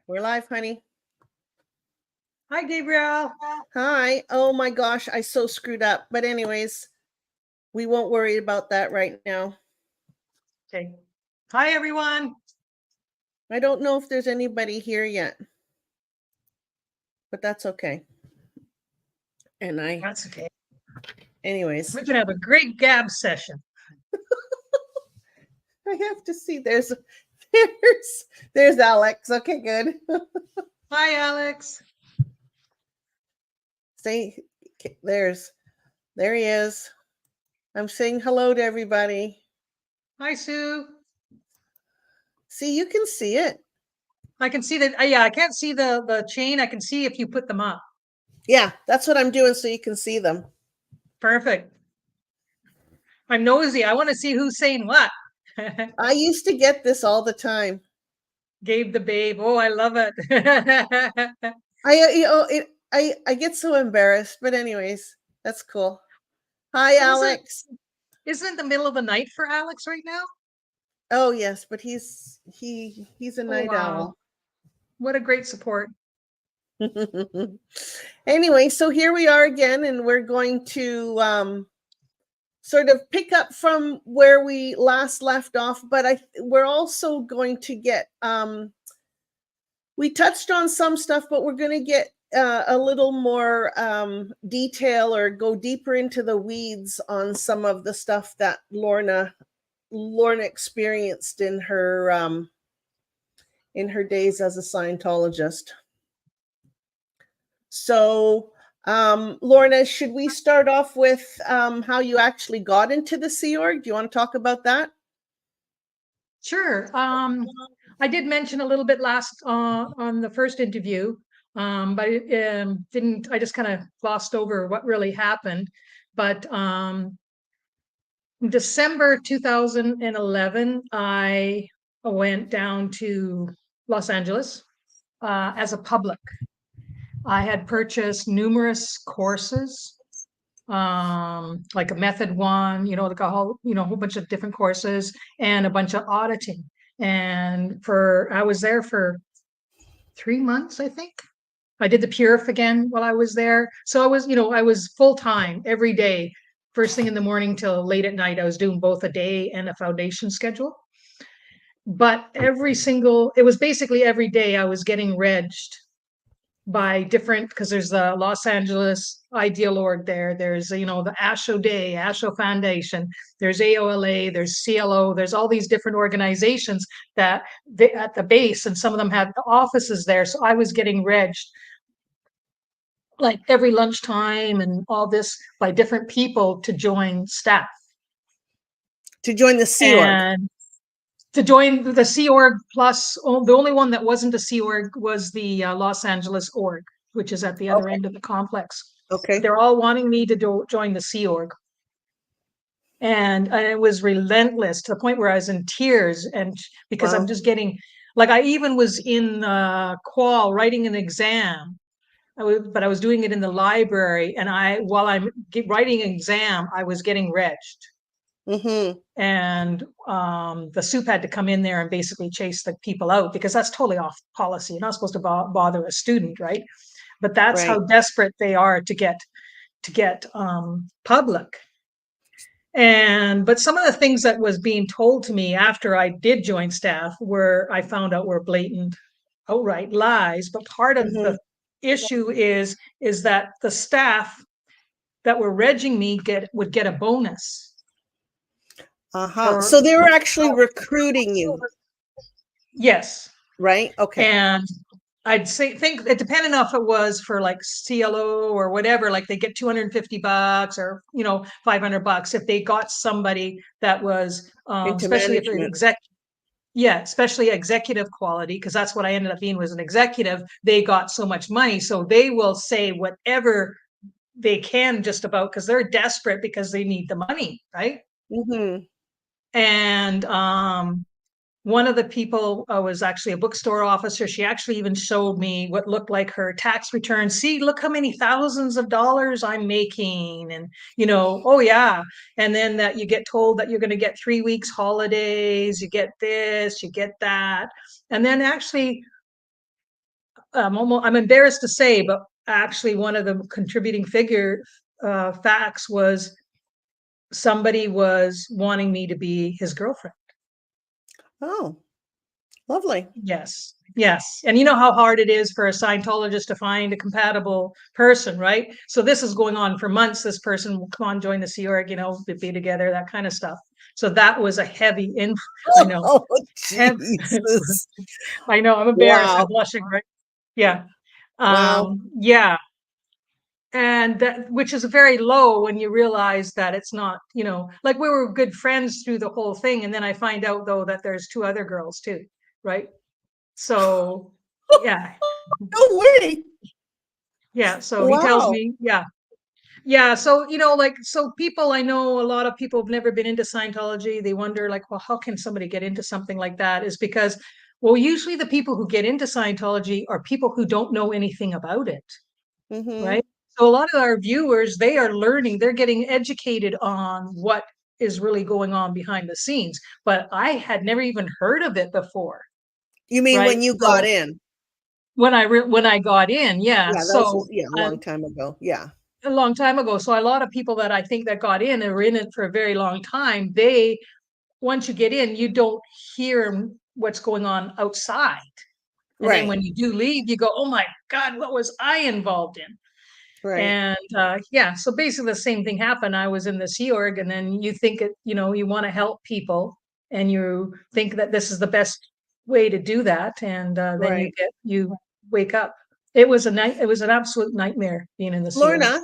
We're live, honey. Hi, Gabriel. Hi. Oh my gosh, I so screwed up. But anyways, we won't worry about that right now. Okay. Hi, everyone. I don't know if there's anybody here yet, but that's okay. That's okay. Anyways, We're going to have a great gab session. I have to see. There's Alex. Okay, good. Hi, Alex. Say, there he is. I'm saying hello to everybody. Hi, Sue. See, you can see it. I can see that. Yeah, I can't see the chain. I can see if you put them up. Yeah, that's what I'm doing so you can see them. Perfect. I'm nosy. I want to see who's saying what. I used to get this all the time. Gabe the babe. Oh, I love it. I get so embarrassed, but anyways, that's cool. Hi, Alex. Isn't it the middle of the night for Alex right now? Oh yes, but he's a night owl. What a great support. Anyway, so here we are again, and we're going to sort of pick up from where we last left off, but we're also going to get we touched on some stuff, but we're going to get a little more detail or go deeper into the weeds on some of the stuff that Lorna experienced in her days as a Scientologist. So, Lorna, should we start off with how you actually got into the Sea Org? Do you want to talk about that? Sure. I did mention a little bit last on the first interview, but didn't. I just kind of glossed over what really happened. But in December 2011, I went down to Los Angeles as a public. I had purchased numerous courses, like a method one, like a whole bunch of different courses and a bunch of auditing. And I was there for 3 months, I think. I did the Purif again while I was there. So I was full time every day, first thing in the morning till late at night. I was doing both a day and a foundation schedule. But it was basically every day I was getting regged by different, because there's the Los Angeles Ideal Org there. There's, the ASHO Day, ASHO Foundation. There's AOLA, there's CLO. There's all these different organizations that at the base, and some of them have offices there. So I was getting regged like every lunchtime and all this by different people to join staff. To join the Sea Org. And to join the Sea Org, plus the only one that wasn't a Sea Org was the Los Angeles Org, which is at the other end of the complex. Okay. They're all wanting me to join the Sea Org. And it was relentless to the point where I was in tears, and because I'm just getting, like, I even was in Qual writing an exam, but I was doing it in the library, and while I'm writing an exam, I was getting regged. Mm-hmm. And the soup had to come in there and basically chase the people out, because that's totally off policy. You're not supposed to bother a student, right? But that's how desperate they are to get public. But some of the things that was being told to me after I did join staff I found out were blatant, outright lies. But part of the issue is that the staff that were regging me would get a bonus. So they were actually recruiting you. Yes. Right. Okay. And I'd think it depended on if it was for like CLO or whatever, like they get $250 or, $500 if they got somebody that was, especially if especially executive quality, because that's what I ended up being, was an executive. They got so much money. So they will say whatever they can just about, because they're desperate because they need the money. Right. Mm-hmm. And, one of the people was actually a bookstore officer. She actually even showed me what looked like her tax return. See, look how many thousands of dollars I'm making. And, oh yeah. And then that you get told that you're going to get 3 weeks holidays, you get this, you get that. And then actually I'm embarrassed to say, but actually one of the contributing facts was somebody was wanting me to be his girlfriend. Oh, lovely. Yes. Yes. And you know how hard it is for a Scientologist to find a compatible person, right? So this is going on for months. This person will come on, join the Sea Org, be together, that kind of stuff. So that was a heavy I know. Oh, Hev- Jesus. I know. I'm embarrassed. I'm Wow. blushing, right? Yeah. Wow. Yeah. And that, which is very low when you realize that it's not, like we were good friends through the whole thing. And then I find out though that there's two other girls too, right? So yeah, No way. yeah. So he tells Wow. me, yeah, yeah. So like, so people, I know a lot of people have never been into Scientology. They wonder, like, well, how can somebody get into something like that? Is because, well, usually the people who get into Scientology are people who don't know anything about it, Mm-hmm. right? So a lot of our viewers, they are learning, they're getting educated on what is really going on behind the scenes. But I had never even heard of it before, You mean right? when you got So in? when I got in, yeah. Yeah, that was So a long time ago. Yeah. a long time ago. So a lot of people that I think that got in and were in it for a very long time, they, once you get in, you don't hear what's going on outside. And then Right. when you do leave, you go, oh my God, what was I involved in? Right. And yeah, so basically the same thing happened. I was in the Sea Org, and then you think you want to help people, and you think that this is the best way to do that, and then Right. you wake up. It was it was an absolute nightmare being in the Sea Org. Lorna,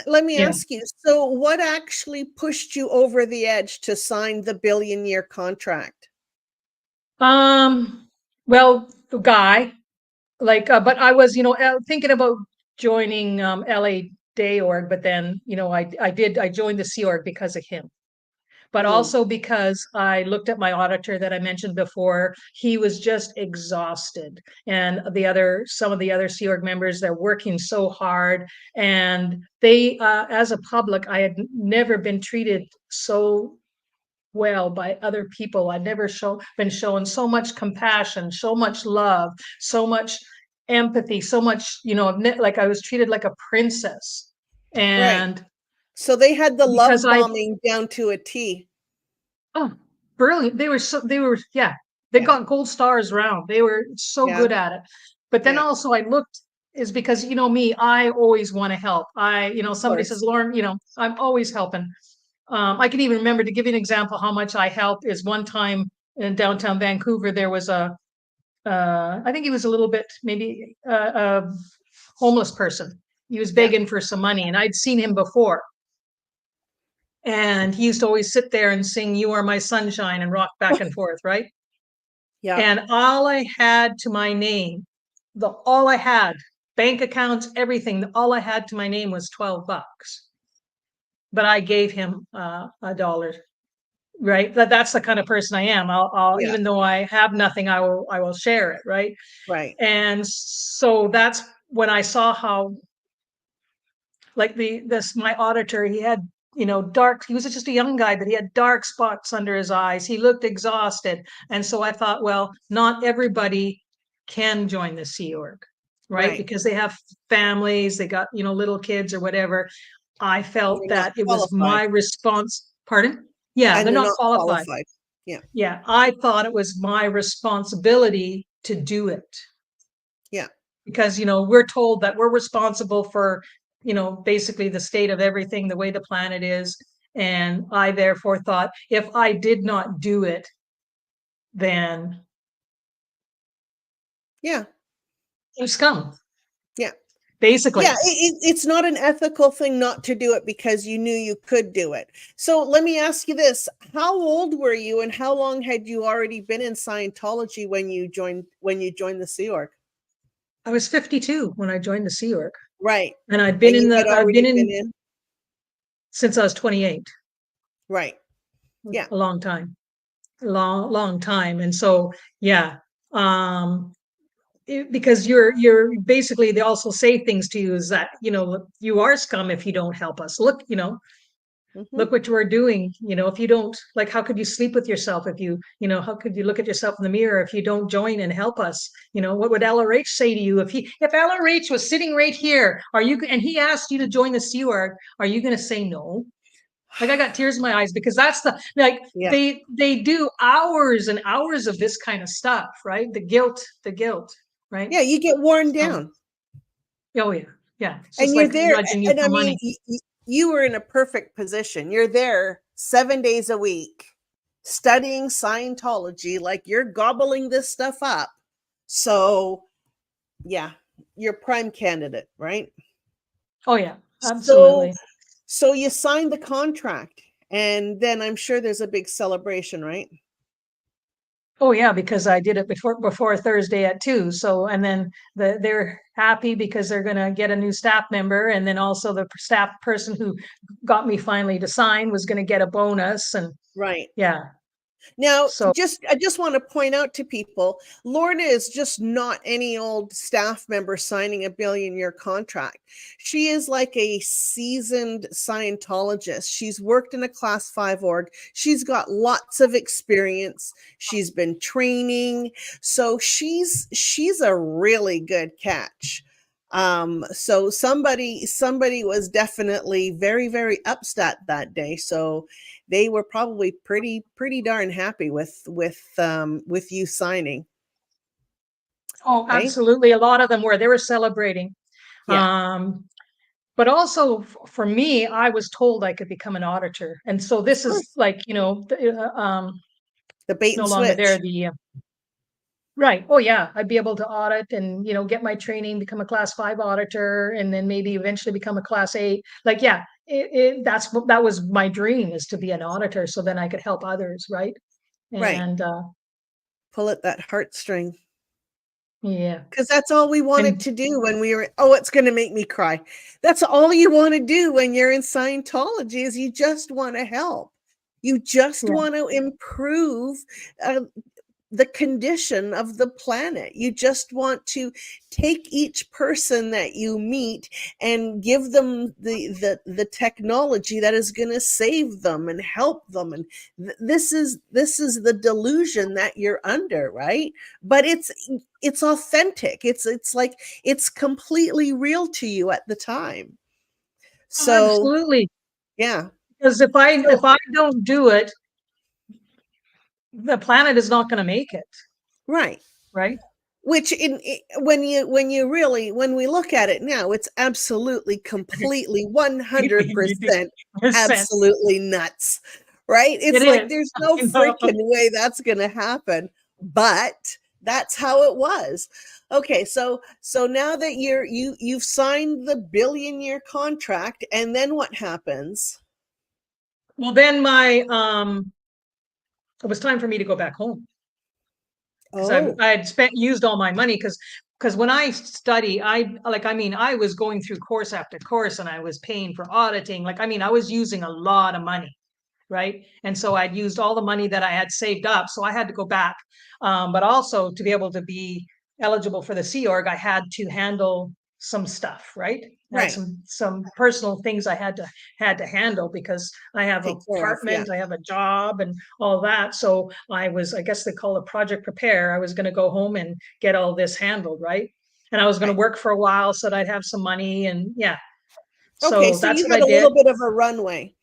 let me Yeah. ask you. So, what actually pushed you over the edge to sign the billion-year contract? Um. Well, the guy, like, but I was, thinking about joining LA Day Org, but then, I joined the Sea Org because of him. But Mm, also because I looked at my auditor that I mentioned before. He was just exhausted. And some of the other Sea Org members, they're working so hard. And they, as a public, I had never been treated so well by other people. I'd never been shown so much compassion, so much love, so much empathy, so much, like I was treated like a princess. right. And So they had the because love I bombing down to a T. Oh, brilliant. Yeah, they Yeah. got gold stars around. They were so Yeah. good at it. But then Yeah. also I looked is because, me, I always want to help. Of Somebody says, course. Lauren, I'm always helping. I can even remember, to give you an example how much I helped, is one time in downtown Vancouver, there was I think he was a little bit, maybe a homeless person. He was Yeah. begging for some money, and I'd seen him before. And he used to always sit there and sing "You Are My Sunshine" and rock back and forth, right? Yeah. And all I had to my name, all I had, bank accounts, everything, all I had to my name was $12. But I gave him $1, right? That's the kind of person I am. I'll Yeah. even though I have nothing, I will share it, right? Right. And so that's when I saw how, like, my auditor, he had, he was just a young guy, but he had dark spots under his eyes. He looked exhausted. And so I thought, well, not everybody can join the Sea Org, right? Right. Because they have families, they got, little kids or whatever. I And felt they're not that it was qualified. my response. Pardon? Yeah, And they're they're not not qualified. qualified. Yeah. Yeah, I thought it was my responsibility to do it, Yeah. because we're told that we're responsible for, basically the state of everything, the way the planet is. And I therefore thought, if I did not do it, then Yeah. I'm scum, Yeah. Yeah, basically. it's not an ethical thing not to do it because you knew you could do it. So let me ask you this: how old were you, and how long had you already been in Scientology when you joined the Sea Org? I was 52 when I joined the Sea Org, Right, and and you had I've been already been in in. since I was 28. Right. Yeah. A long time, long time. And so, yeah, um because you're basically, they also say things to you, is that, you are scum if you don't help us. Look, Mhm. Look what you are doing. If you don't, like, how could you sleep with yourself if how could you look at yourself in the mirror if you don't join and help us? What would LRH say to you if LRH was sitting right here? And he asked you to join the Sea Org, are you going to say no? Like, I got tears in my eyes, because that's Yeah. they do hours and hours of this kind of stuff, right? The guilt, right? Yeah, you get worn So, down. oh yeah, yeah. It's And just you're like there, nudging you and I for mean, money. you were in a perfect position. You're there 7 days a week studying Scientology, like you're gobbling this stuff up. So, yeah, you're prime candidate, right? Oh yeah, So, absolutely. so you signed the contract, and then I'm sure there's a big celebration, right? Oh yeah, because I did it before Thursday at 2. So, and then they're happy because they're going to get a new staff member, and then also the staff person who got me finally to sign was going to get a bonus, and Right. yeah. Now, So, I just want to point out to people, Lorna is just not any old staff member signing a billion-year contract. She is like a seasoned Scientologist. She's worked in a class 5 org. She's got lots of experience. She's been training. So she's a really good catch. So somebody was definitely very, very upset that day. So they were probably pretty darn happy with you signing. oh, Okay. absolutely. A lot of them were. They were celebrating. Yeah. But also for me, I was told I could become an auditor, and so Of this is course. like, The bait no and longer there. switch. The Right. Oh yeah, I'd be able to audit and get my training, become a class 5 auditor, and then maybe eventually become a class 8. Like, yeah, that was my dream, is to be an auditor, so then I could help others, right? Right. And Pull at that heartstring. yeah, Because that's all we wanted and to do when we were, oh, it's going to make me cry. That's all you want to do when you're in Scientology, is you just want to help. You just yeah, want to improve uh, the condition of the planet. You just want to take each person that you meet and give them the technology that is going to save them and help them. And this is the delusion that you're under, right? But it's authentic. It's like it's completely real to you at the time. So absolutely. yeah. Because if I So if I don't do it, the planet is not going to make it, right. right? Which when we look at it now, it's absolutely, completely, 100% Sense. absolutely nuts, right? It It's like is. there's no I know. freaking way that's going to happen, but that's how it was. Okay, so now that you've signed the billion-year contract, and then what happens? Well, then it was time for me to go back home, because Oh, I had used all my money, because when I study, I was going through course after course, and I was paying for auditing. Like, I mean, I was using a lot of money, right? And so I'd used all the money that I had saved up, so I had to go back. But also, to be able to be eligible for the Sea Org, I had to handle some stuff, right? I had right. some personal things I had to handle, because I have an Take care of, yeah. apartment, I have a job, and all that. So I guess they call it project prepare. I was going to go home and get all this handled, right? And I was going to Right. work for a while so that I'd have some money, and yeah. Okay, So so that's you what I had a did. little bit of a runway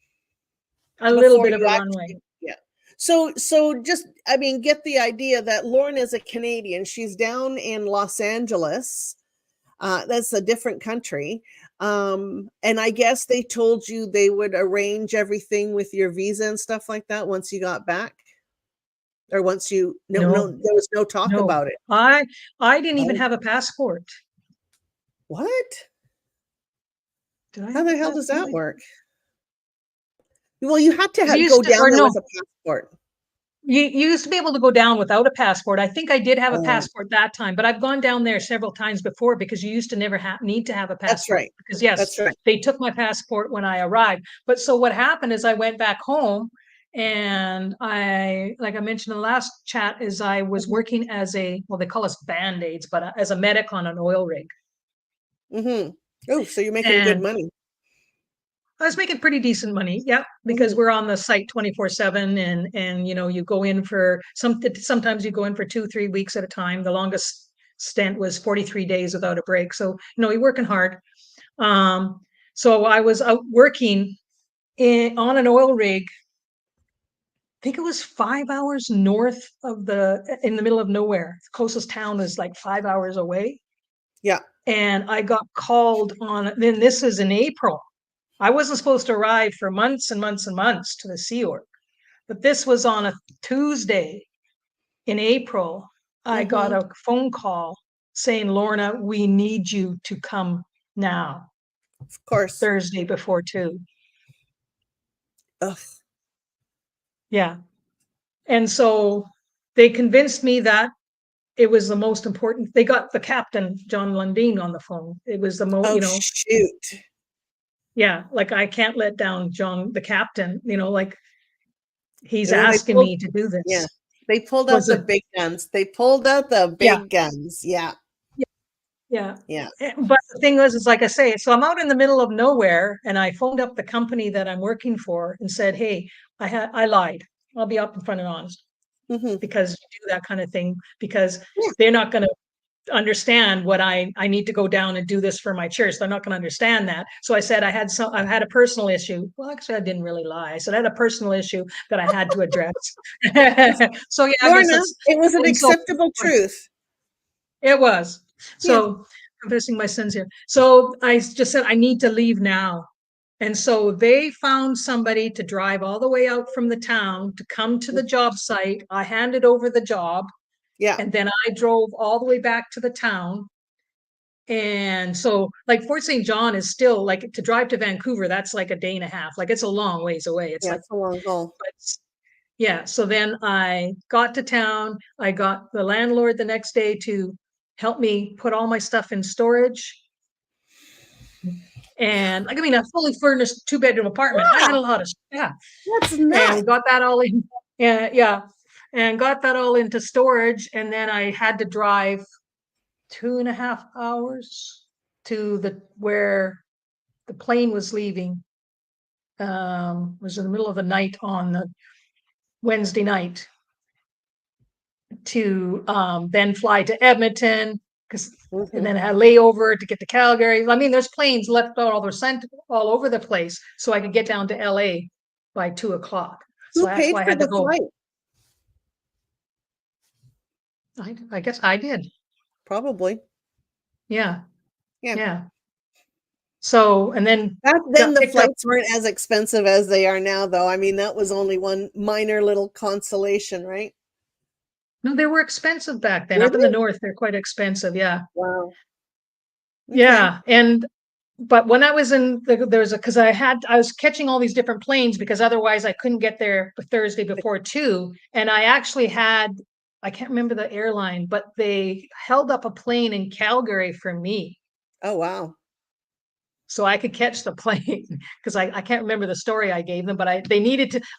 A little before bit of you a runway. actually, yeah. So just, I mean, get the idea that Lauren is a Canadian. She's down in Los Angeles. That's a different country. And I guess they told you they would arrange everything with your visa and stuff like that once you got back, or once you, no, No, there was no talk no. about it. I didn't even Oh, have a passport. what? Did I How have a the hell does passport? that work? Well, you had to You go used to, down or there no, with a passport. you used to be able to go down without a passport. I think I did have a Oh, passport that time, but I've gone down there several times before, because you used to never need to have a that's passport. right. Because yes, That's right. they took my passport when I arrived. But so what happened is I went back home, and like I mentioned in the last chat, is I was working as well, they call us band-aids, but as a medic on an oil rig. Mm-hmm. Oh, so you're making good And money. I was making pretty decent money. Yeah, because we're on the site 24/7, and you go in for sometimes you go in for 2-3 weeks at a time. The longest stint was 43 days without a break. So, you're working hard. Um, so I was out working on an oil rig. I think it was 5 hours north in the middle of nowhere. The closest town is like 5 hours away. Yeah. And I got called on, then this is in April. I wasn't supposed to arrive for months and months and months to the Sea Org, but this was on a Tuesday in April. I got a phone call saying, Lorna, we need you to come now. Of course. Thursday before 2. Ugh. Yeah. And so they convinced me that it was the most important. They got the captain, John Lundeen, on the phone. It was the most, Oh, shoot. Yeah, like I can't let down John, the captain, like he's And then asking me to do yeah, this. they pulled out Was the it? big guns. They pulled out the Yeah, big guns. Yeah. yeah. Yeah. But the thing is like I say, so I'm out in the middle of nowhere, and I phoned up the company that I'm working for and said, hey, I lied. I'll be up in front and honest, because you do that kind of thing, because they're not going to understand what I need to go down and do this for my church. They're not going to understand that. So I said I had a personal issue. Well, actually, I didn't really lie. I said I had a personal issue that I had to address. So yeah, I guess Lorna, it was an acceptable truth. It was. So confessing my sins here. So I just said I need to leave now. And so they found somebody to drive all the way out from the town to come to the job site. I handed over the job. Yeah. And then I drove all the way back to the town. And so, like, Fort St. John is still like, to drive to Vancouver, that's like a day and a half. Like, it's a long ways away. It's like, it's a long haul. yeah. So then I got to town. I got the landlord the next day to help me put all my stuff in storage. And like, I mean, a fully furnished 2-bedroom apartment. I had a lot of stuff. That's nuts. And we got that all in. Yeah. And got that all into storage. And then I had to drive 2.5 hours to where the plane was leaving. Was in the middle of the night on the Wednesday night to then fly to Edmonton, and then a layover to get to Calgary. I mean, there's planes left all over the place, so I could get down to LA by 2:00. So that's why I had to go. I guess I did. Probably. Yeah. So, and then back then the flights weren't as expensive as they are now, though. I mean, that was only one minor little consolation, right? No, they were expensive back then. Up in the north, they're quite expensive. Yeah. Wow. Okay. Yeah. But when I was because I was catching all these different planes, because otherwise I couldn't get there Thursday before 2. And I actually I can't remember the airline, but they held up a plane in Calgary for me. Oh, wow. So I could catch the plane, because I can't remember the story I gave them, but I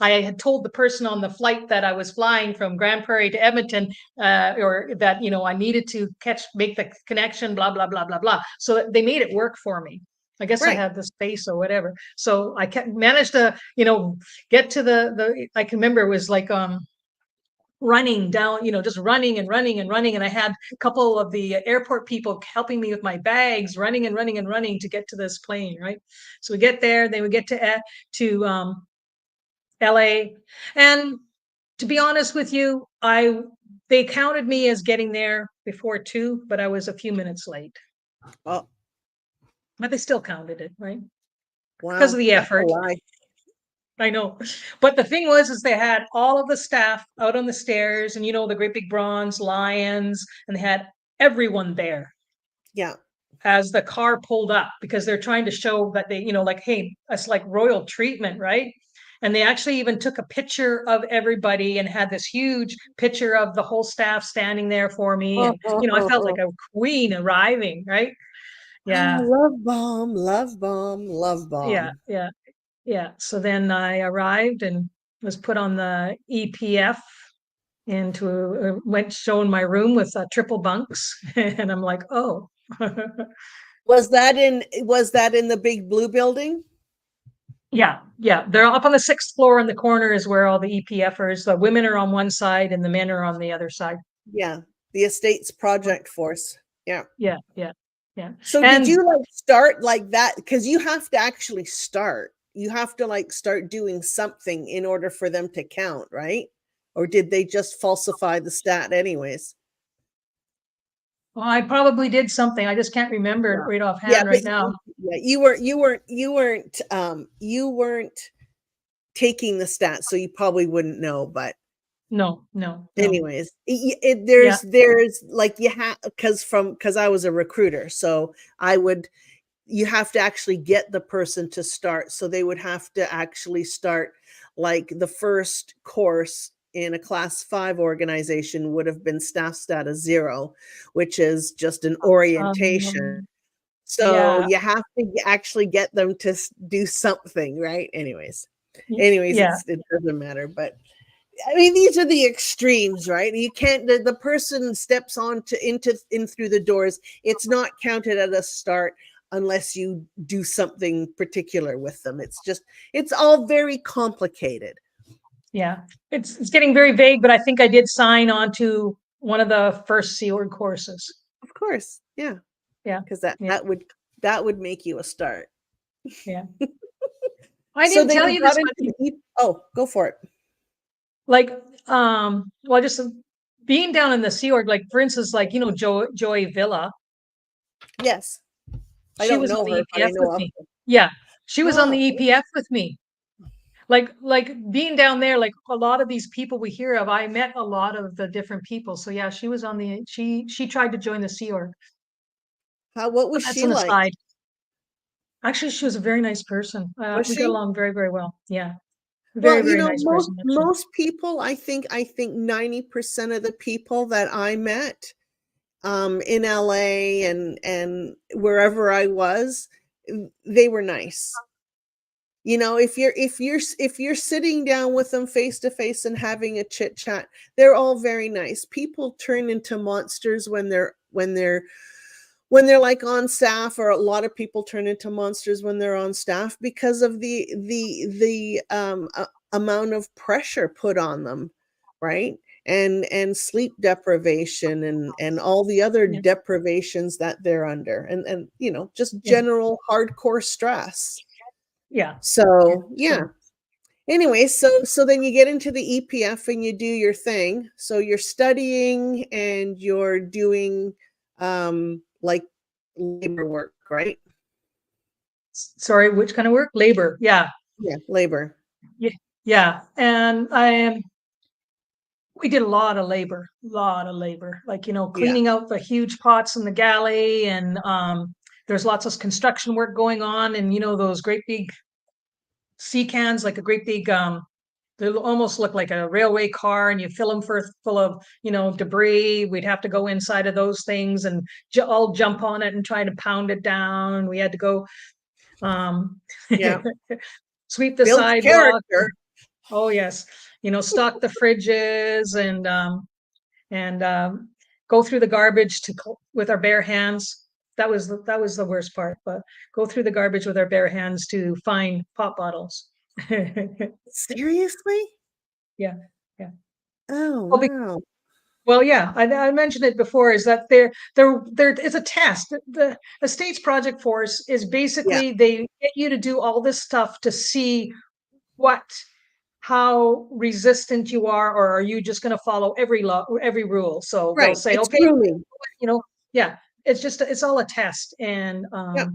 had told the person on the flight that I was flying from Grand Prairie to Edmonton, or that, I needed to make the connection, blah, blah, blah, blah, blah. So they made it work for me. I guess I had the space or whatever. So I managed to, get to I can remember it was like, running down, just running and running and running. And I had a couple of the airport people helping me with my bags, running and running and running to get to this plane, right? So we get there, then we get to LA. And to be honest with you, they counted me as getting there before 2, but I was a few minutes late. Oh. But they still counted it, right? Wow. Because of the effort. I know. But the thing was, they had all of the staff out on the stairs, and the great big bronze lions, and they had everyone there. Yeah. As the car pulled up, because they're trying to show that they, like, hey, it's like royal treatment, right? And they actually even took a picture of everybody and had this huge picture of the whole staff standing there for me. And, I felt like a queen arriving, right? Yeah. Love bomb, love bomb, love bomb. Yeah. Yeah. Yeah. So then I arrived and was put on the EPF and went showing my room with triple bunks. And I'm like, oh. Was that in the big blue building? Yeah, yeah. They're up on the 6th floor in the corner is where all the EPFers, the women are on one side and the men are on the other side. Yeah, the estate's project force. Yeah. Yeah, yeah, yeah. So did And you like start like that? Because you have to actually start. You have to like start doing something in order for them to count, right? Or did they just falsify the stat anyways? well, I probably did something. I just can't remember it Yeah. right Yeah, offhand but right now. yeah, you weren't taking the stats, so you probably wouldn't know. But No, no, no. anyways, Yeah, there's like you have because I was a recruiter, so I would you have to actually get the person to start. So they would have to actually start like the first course in a class 5 organization would have been staff status 0, which is just an orientation. um, So yeah, you have to actually get them to do something, right? Anyways, yeah, it doesn't matter. But I mean, these are the extremes, right? You can't. The person steps on to in through the doors. It's not counted at a start unless you do something particular with them. It's all very complicated. yeah. It's getting very vague, but I think I did sign on to one of the first Sea Org courses. Of course, yeah, Yeah, because yeah, that would make you a start. yeah. I So didn't then tell you you got this, into but oh, go for it. like, well, just being down in the Sea Org, like for instance, like Joy Villa, Yes, I she don't was on know the her, but EPF I know with of me. her. Yeah, she was on the Oh, EPF with me. Like being down there, like a lot of these people we hear of, I met a lot of the different people. So yeah, she was on the she tried to join the Sea Org. what But was that's she an like? aside. Actually, she was a very nice person. Was We got she? along very, very well. Yeah, very, Well, very nice person actually. most people, I think 90% of the people that I met in LA and wherever I was, they were nice. You know, if you're sitting down with them face to face and having a chit chat, they're all very nice. People turn into monsters when they're like on staff, or a lot of people turn into monsters when they're on staff because of the amount of pressure put on them, right? And sleep deprivation and all the other Yeah, deprivations that they're under, and just yeah, general hardcore stress. yeah, yeah. So yeah. So Anyway, so then you get into the EPF and you do your thing. So you're studying and you're doing like labor work, right? sorry, which kind of work? Labor. Yeah, Yeah, labor. yeah, yeah. And we did a lot of labor, like, Yeah. cleaning out the huge pots in the galley. And there's lots of construction work going on. And, those great big sea cans, like a great big, they almost look like a railway car, and you fill them full of, debris. We'd have to go inside of those things and all jump on it and try to pound it down. And we had to go um, Yeah. sweep the Builds sidewalk. character. Oh yes, stock the fridges and go through the garbage with our bare hands. That was the worst part. But go through the garbage with our bare hands to find pop bottles. Seriously? Yeah, yeah. Oh, Well, wow. well, yeah. I mentioned it before. Is that there is a test. The Estates Project Force is Yeah. basically they get you to do all this stuff to see what how resistant you are, or are you just going to follow every law, every rule? So they'll Right. say, It's okay, grooming. you know, yeah, it's all a test. And Yeah.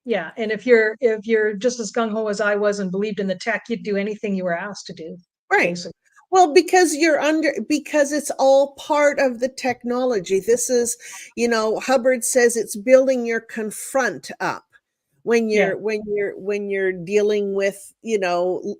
yeah, and if you're just as gung ho as I was and believed in the tech, you'd do anything you were asked to do, Right. basically. Well, because it's all part of the technology. This is, Hubbard says it's building your confront up when Yeah, you're dealing with,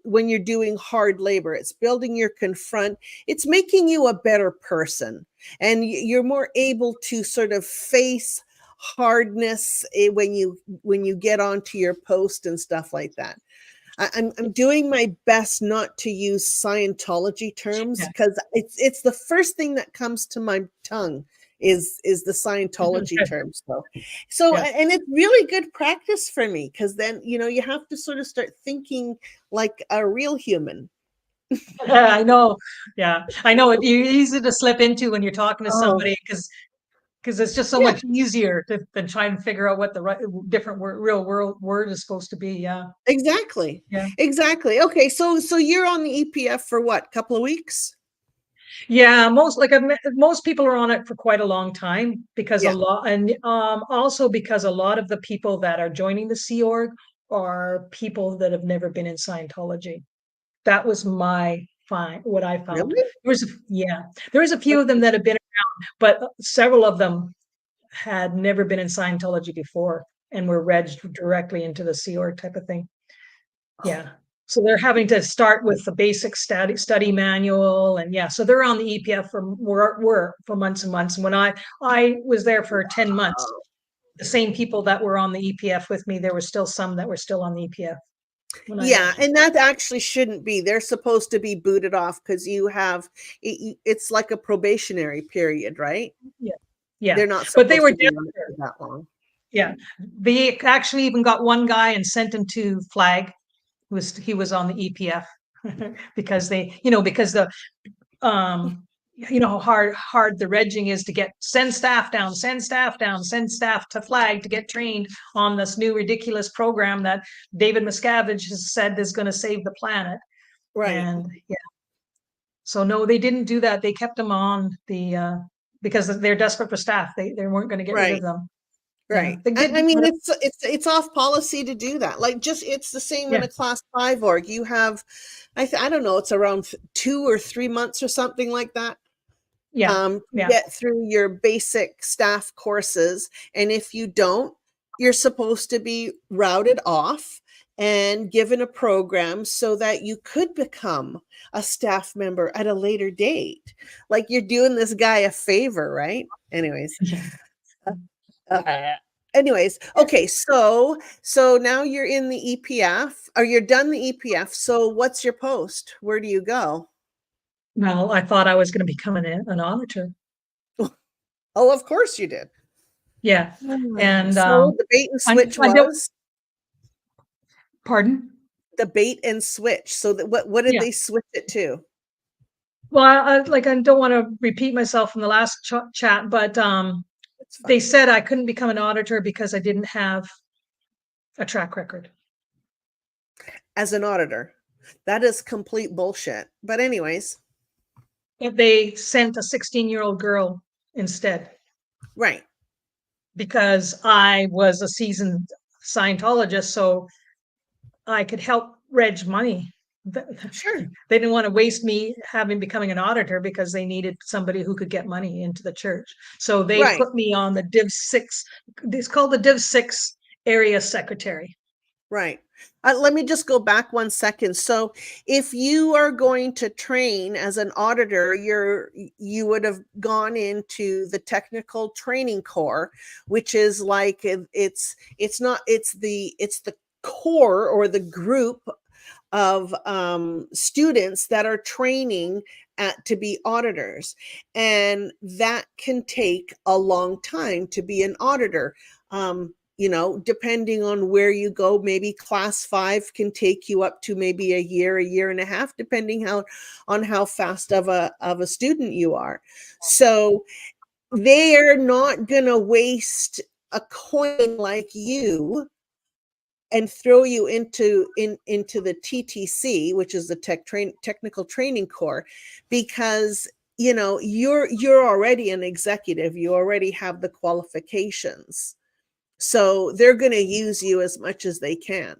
when you're doing hard labor. It's building your confront. It's making you a better person. And you're more able to sort of face hardness when you get onto your post and stuff like that. I'm doing my best not to use Scientology terms yeah, because it's the first thing that comes to my tongue is the Scientology Okay. term. So Yeah. and it's really good practice for me, because then you have to sort of start thinking like a real human. I know. Yeah. I know it's easy to slip into when you're talking to Oh, somebody because it's just so yeah, much easier than try and figure out what the right different real world word is supposed to be. Yeah. exactly. Yeah. Exactly. Okay, so you're on the EPF for what? Couple of weeks? Yeah, most people are on it for quite a long time because a Yeah. lot, and also because a lot of the people that are joining the Sea Org are people that have never been in Scientology. That was what I found. Really? Yeah, there was a few Like, of them that have been, but several of them had never been in Scientology before and were regged directly into the Sea Org type of thing. Yeah. So they're having to start with the basic study manual, and yeah, so they're on the EPF were for months and months. And when I was there for 10 months, oh. the same people that were on the EPF with me, there were still some that were still on the EPF when I Yeah, left. and that actually shouldn't be. They're supposed to be booted off because it's like a probationary period, right? Yeah. Yeah. They're not But they supposed were to be on it desperate. for that long. Yeah. They actually even got one guy and sent him to Flag. He was on the EPF because because the how hard the regging is to get send staff down, send staff to Flag to get trained on this new ridiculous program that David Miscavige has said is going to save the planet. Right. And yeah, so no, they didn't do that. They kept them on because they're desperate for staff. They weren't going to get rid of Right. them. Yeah, Right. they did. I mean, it's off policy to do that. Like, just it's the same in Yeah, a class 5 org. You have, I don't know, it's around 2 or 3 months or something like that, yeah, to yeah, get through your basic staff courses. And if you don't, you're supposed to be routed off and given a program so that you could become a staff member at a later date. Like, you're doing this guy a favor, right? Anyways. yeah. Uh, anyways, okay, so now you're in the EPF, or you're done the EPF. So what's your post? Where do you go? Well, I thought I was going to become an auditor. Oh, of course you did. Yeah, and So the bait and switch I don't. was Pardon? the bait and switch. So that what did Yeah. they switch it to? Well, I don't want to repeat myself from the last chat, but It's they fine. said I couldn't become an auditor because I didn't have a track record. As an auditor. That is complete bullshit. But anyways, But they sent a 16-year-old girl instead right. because I was a seasoned Scientologist, so I could help reg money. Sure. They didn't want to waste me becoming an auditor because they needed somebody who could get money into the church. So they Right. put me on the Div 6. It's called the Div 6 area secretary. Right. Let me just go back 1 second. So, if you are going to train as an auditor, you would have gone into the technical training corps, which is like it's not it's the core or the group of students that are training to be auditors, and that can take a long time to be an auditor. Depending on where you go, maybe class 5 can take you up to maybe a year and a half, depending on how fast of a student you are. So they are not going to waste a coin like you and throw you into the TTC, which is the technical training corps, because you're already an executive, you already have the qualifications, so they're going to use you as much as they can.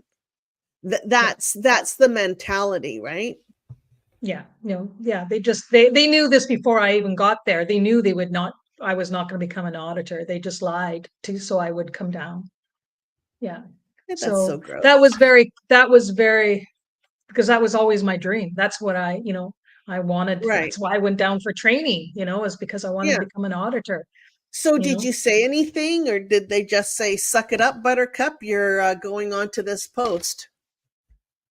Yeah. That's the mentality, right? Yeah. Yeah. They knew this before I even got there. They knew I was not going to become an auditor. They just lied so I would come down. Yeah. That's so So gross. that was very because that was always my dream. That's what I wanted. Right. That's why I went down for training, is because I wanted to Yeah. become an auditor, So you did know. you say anything, or did they just say, suck it up, buttercup, you're going on to this post?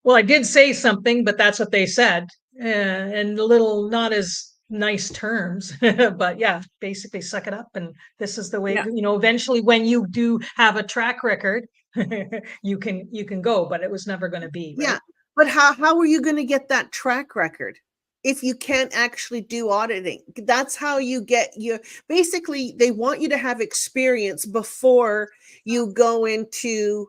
Well, I did say something, but that's what they said. And a little not as nice terms, but yeah, basically suck it up. And this is the way, Yeah. eventually when you do have a track record, you can go, but it was never going to be, right? Yeah. But how are you going to get that track record if you can't actually do auditing? That's how you get basically they want you to have experience before you go into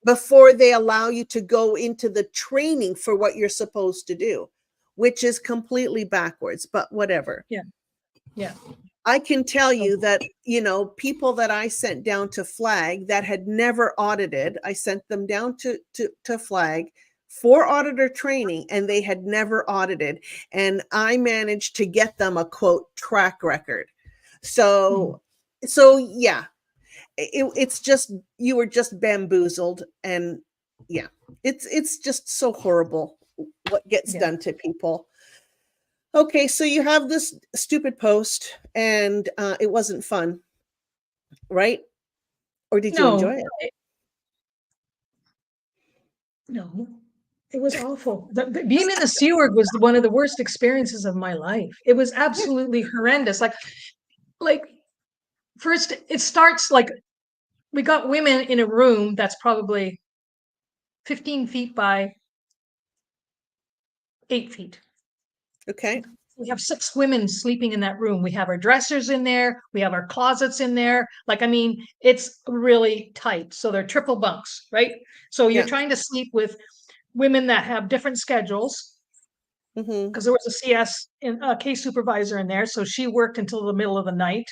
before they allow you to go into the training for what you're supposed to do, which is completely backwards, but whatever. Yeah. Yeah. I can tell you that, people that I sent down to Flag that had never audited, I sent them down to Flag for auditor training, and they had never audited. And I managed to get them a quote track record. So yeah, it's just, you were just bamboozled. And yeah, it's just so horrible what gets done to people. Okay, so you have this stupid post, and it wasn't fun, right? Or did you enjoy it? No, it was awful. Being in the Sea Org was one of the worst experiences of my life. It was absolutely horrendous. Like first it starts like we got women in a room that's probably 15 feet by 8 feet. Okay. We have 6 women sleeping in that room. We have our dressers in there. We have our closets in there. Like, I mean, it's really tight. So they're triple bunks, right? So you're Yeah. trying to sleep with women that have different schedules. Because there was a CS a case supervisor in there, so she worked until the middle of the night,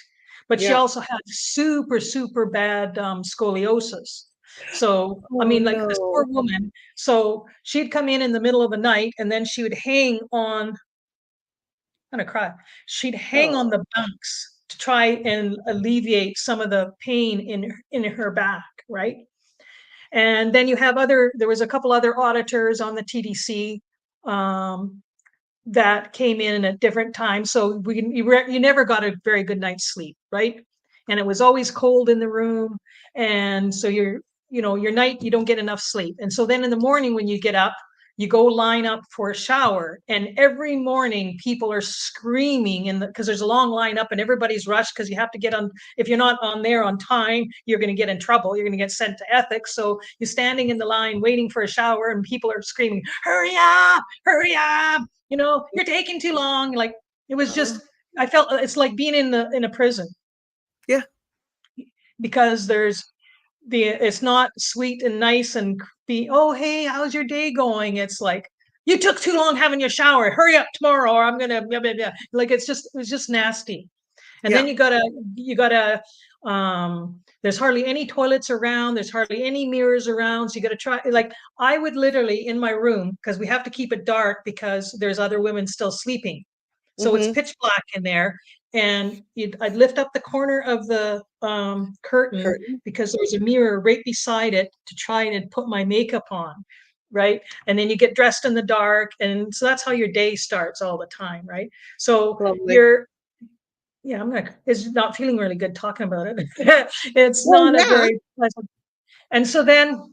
but she also had super bad scoliosis. So I Oh mean, like this poor no. woman, so she'd come in the middle of the night, and then she would hang on. I'm gonna cry. She'd hang on Oh. the bunks to try and alleviate some of the pain in her back, right? And then you have there was a couple other auditors on the TDC that came in at different times. So you never got a very good night's sleep, right? And it was always cold in the room. And so your night, you don't get enough sleep. And so then in the morning when you get up, you go line up for a shower. And every morning people are screaming because there's a long line up and everybody's rushed because you have to get on. If you're not on there on time, you're going to get in trouble. You're going to get sent to ethics. So you're standing in the line waiting for a shower and people are screaming, hurry up, hurry up. You're taking too long. Like it was just, I felt it's like being in a prison. Yeah. Because it's not sweet and nice and oh, hey, how's your day going? It's like, you took too long having your shower. Hurry up tomorrow or I'm going to, blah, blah, blah. Like, it was just nasty. And then you gotta, there's hardly any toilets around. There's hardly any mirrors around. So you gotta try, like, I would literally in my room, because we have to keep it dark because there's other women still sleeping. So it's pitch black in there. And I'd lift up the corner of the curtain because there's a mirror right beside it to try and put my makeup on. Right. And then you get dressed in the dark. And so that's how your day starts all the time. Right. So Lovely. it's not feeling really good talking about it. It's Well, not a yeah. very pleasant. And so then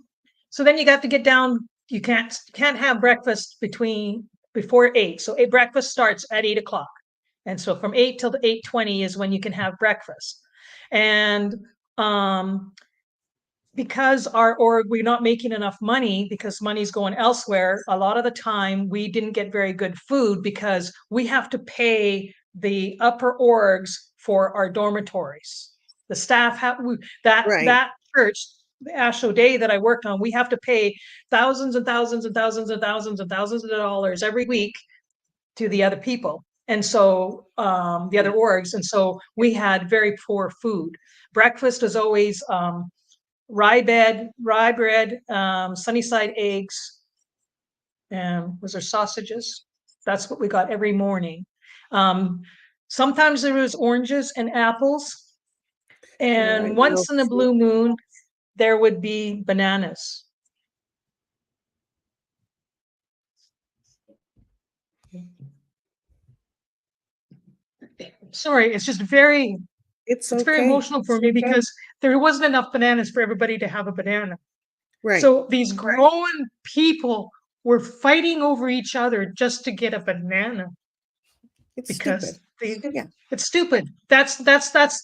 you got to get down. You can't have breakfast before 8. So breakfast starts at 8 o'clock. And so from 8 till 8:20 is when you can have breakfast. And because we're not making enough money because money's going elsewhere, a lot of the time we didn't get very good food because we have to pay the upper orgs for our dormitories. The staff that church, the Asho Day that I worked on, we have to pay thousands and thousands and thousands and thousands and thousands of dollars every week to the other people. And so the other orgs. And so we had very poor food. Breakfast was always rye bread, sunny side eggs, and was there sausages? That's what we got every morning. Sometimes there was oranges and apples, and once in a blue moon, there would be bananas. Sorry, it's just very It's very emotional for me because there wasn't enough bananas for everybody to have a banana. Right. So these grown people were fighting over each other just to get a banana. It's because stupid. Yeah. it's stupid. That's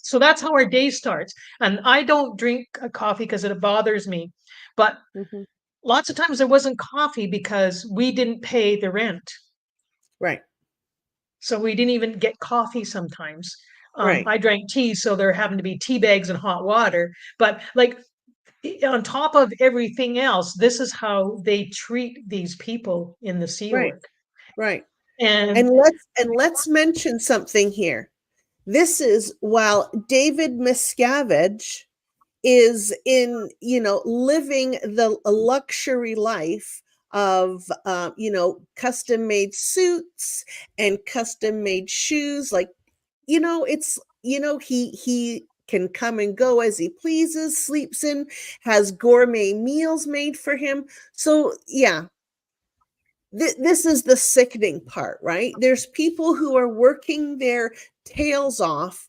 so that's how our day starts. And I don't drink a coffee because it bothers me. But Mhm. lots of times there wasn't coffee because we didn't pay the rent. Right. So we didn't even get coffee sometimes. Right. I drank tea, so there happened to be tea bags and hot water. But like on top of everything else, this is how they treat these people in the Sea Right. Org. Right. And And let's mention something here. This is while David Miscavige is in, living the luxury life of, custom made suits and custom made shoes. Like, it's, he can come and go as he pleases, sleeps in, has gourmet meals made for him. So, yeah, this is the sickening part, right? There's people who are working their tails off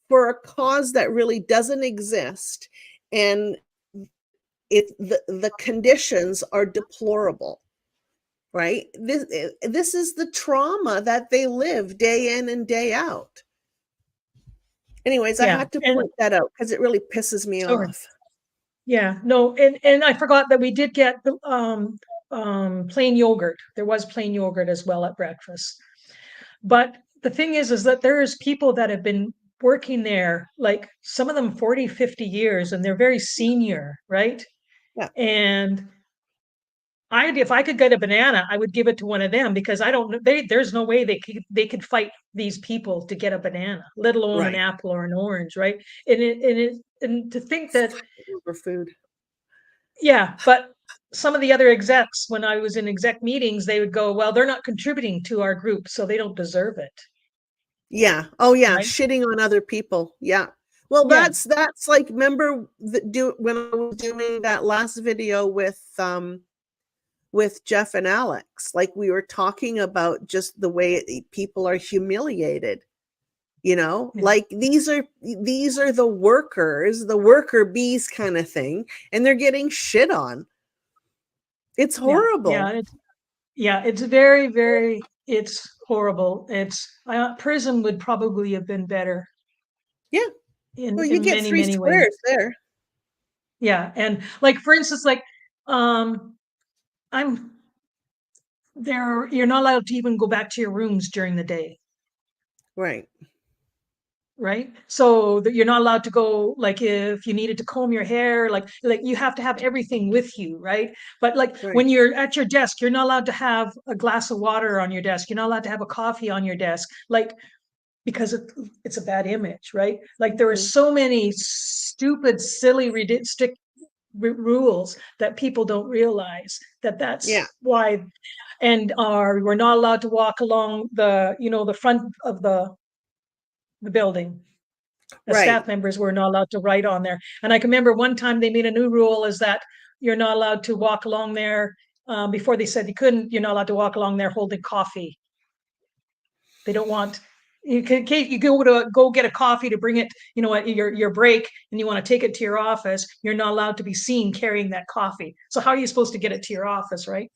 for a cause that really doesn't exist, and the conditions are deplorable, right? This is the trauma that they live day in and day out. Anyways, I yeah, had to and point that out because it really pisses me sorry. off. Yeah, no, and I forgot that we did get the plain yogurt. There was plain yogurt as well at breakfast. But the thing is that there's people that have been working there, like some of them 40, 50 years, and they're very senior, right? Yeah. And if I could get a banana, I would give it to one of them because I don't know there's no way they could fight these people to get a banana, let alone an Right. apple or an orange, right? And to think that For food. yeah, but some of the other execs, when I was in exec meetings, they would go, well, they're not contributing to our group, so they don't deserve it. Yeah. Oh yeah, Right? shitting on other people. Yeah. Well, Yeah. that's like, remember when I was doing that last video with Jeff and Alex, like we were talking about just the way people are humiliated, Yeah. like these are the workers, the worker bees kind of thing, and they're getting shit on. It's Yeah. horrible. It's very, very, it's horrible. It's prison would probably have been better Yeah. Well, you in get many, three many ways. squares there. Yeah. And like for instance, like um I'm there, you're not allowed to even go back to your rooms during the day. Right. Right, so that you're not allowed to go, like if you needed to comb your hair, like you have to have everything with you, right? But like Right. when you're at your desk, you're not allowed to have a glass of water on your desk, you're not allowed to have a coffee on your desk, like because it's a bad image, right? Like there are Mhm. so many stupid silly rules that people don't realize Yeah. that's why. And we're not allowed to walk along the front of the building. The Right. staff members were not allowed to write on there. And I can remember one time they made a new rule is that you're not allowed to walk along there. Before they said you couldn't, you're not allowed to walk along there holding coffee. They don't want you go get a coffee to bring it, at your break, and you want to take it to your office. You're not allowed to be seen carrying that coffee. So how are you supposed to get it to your office, right?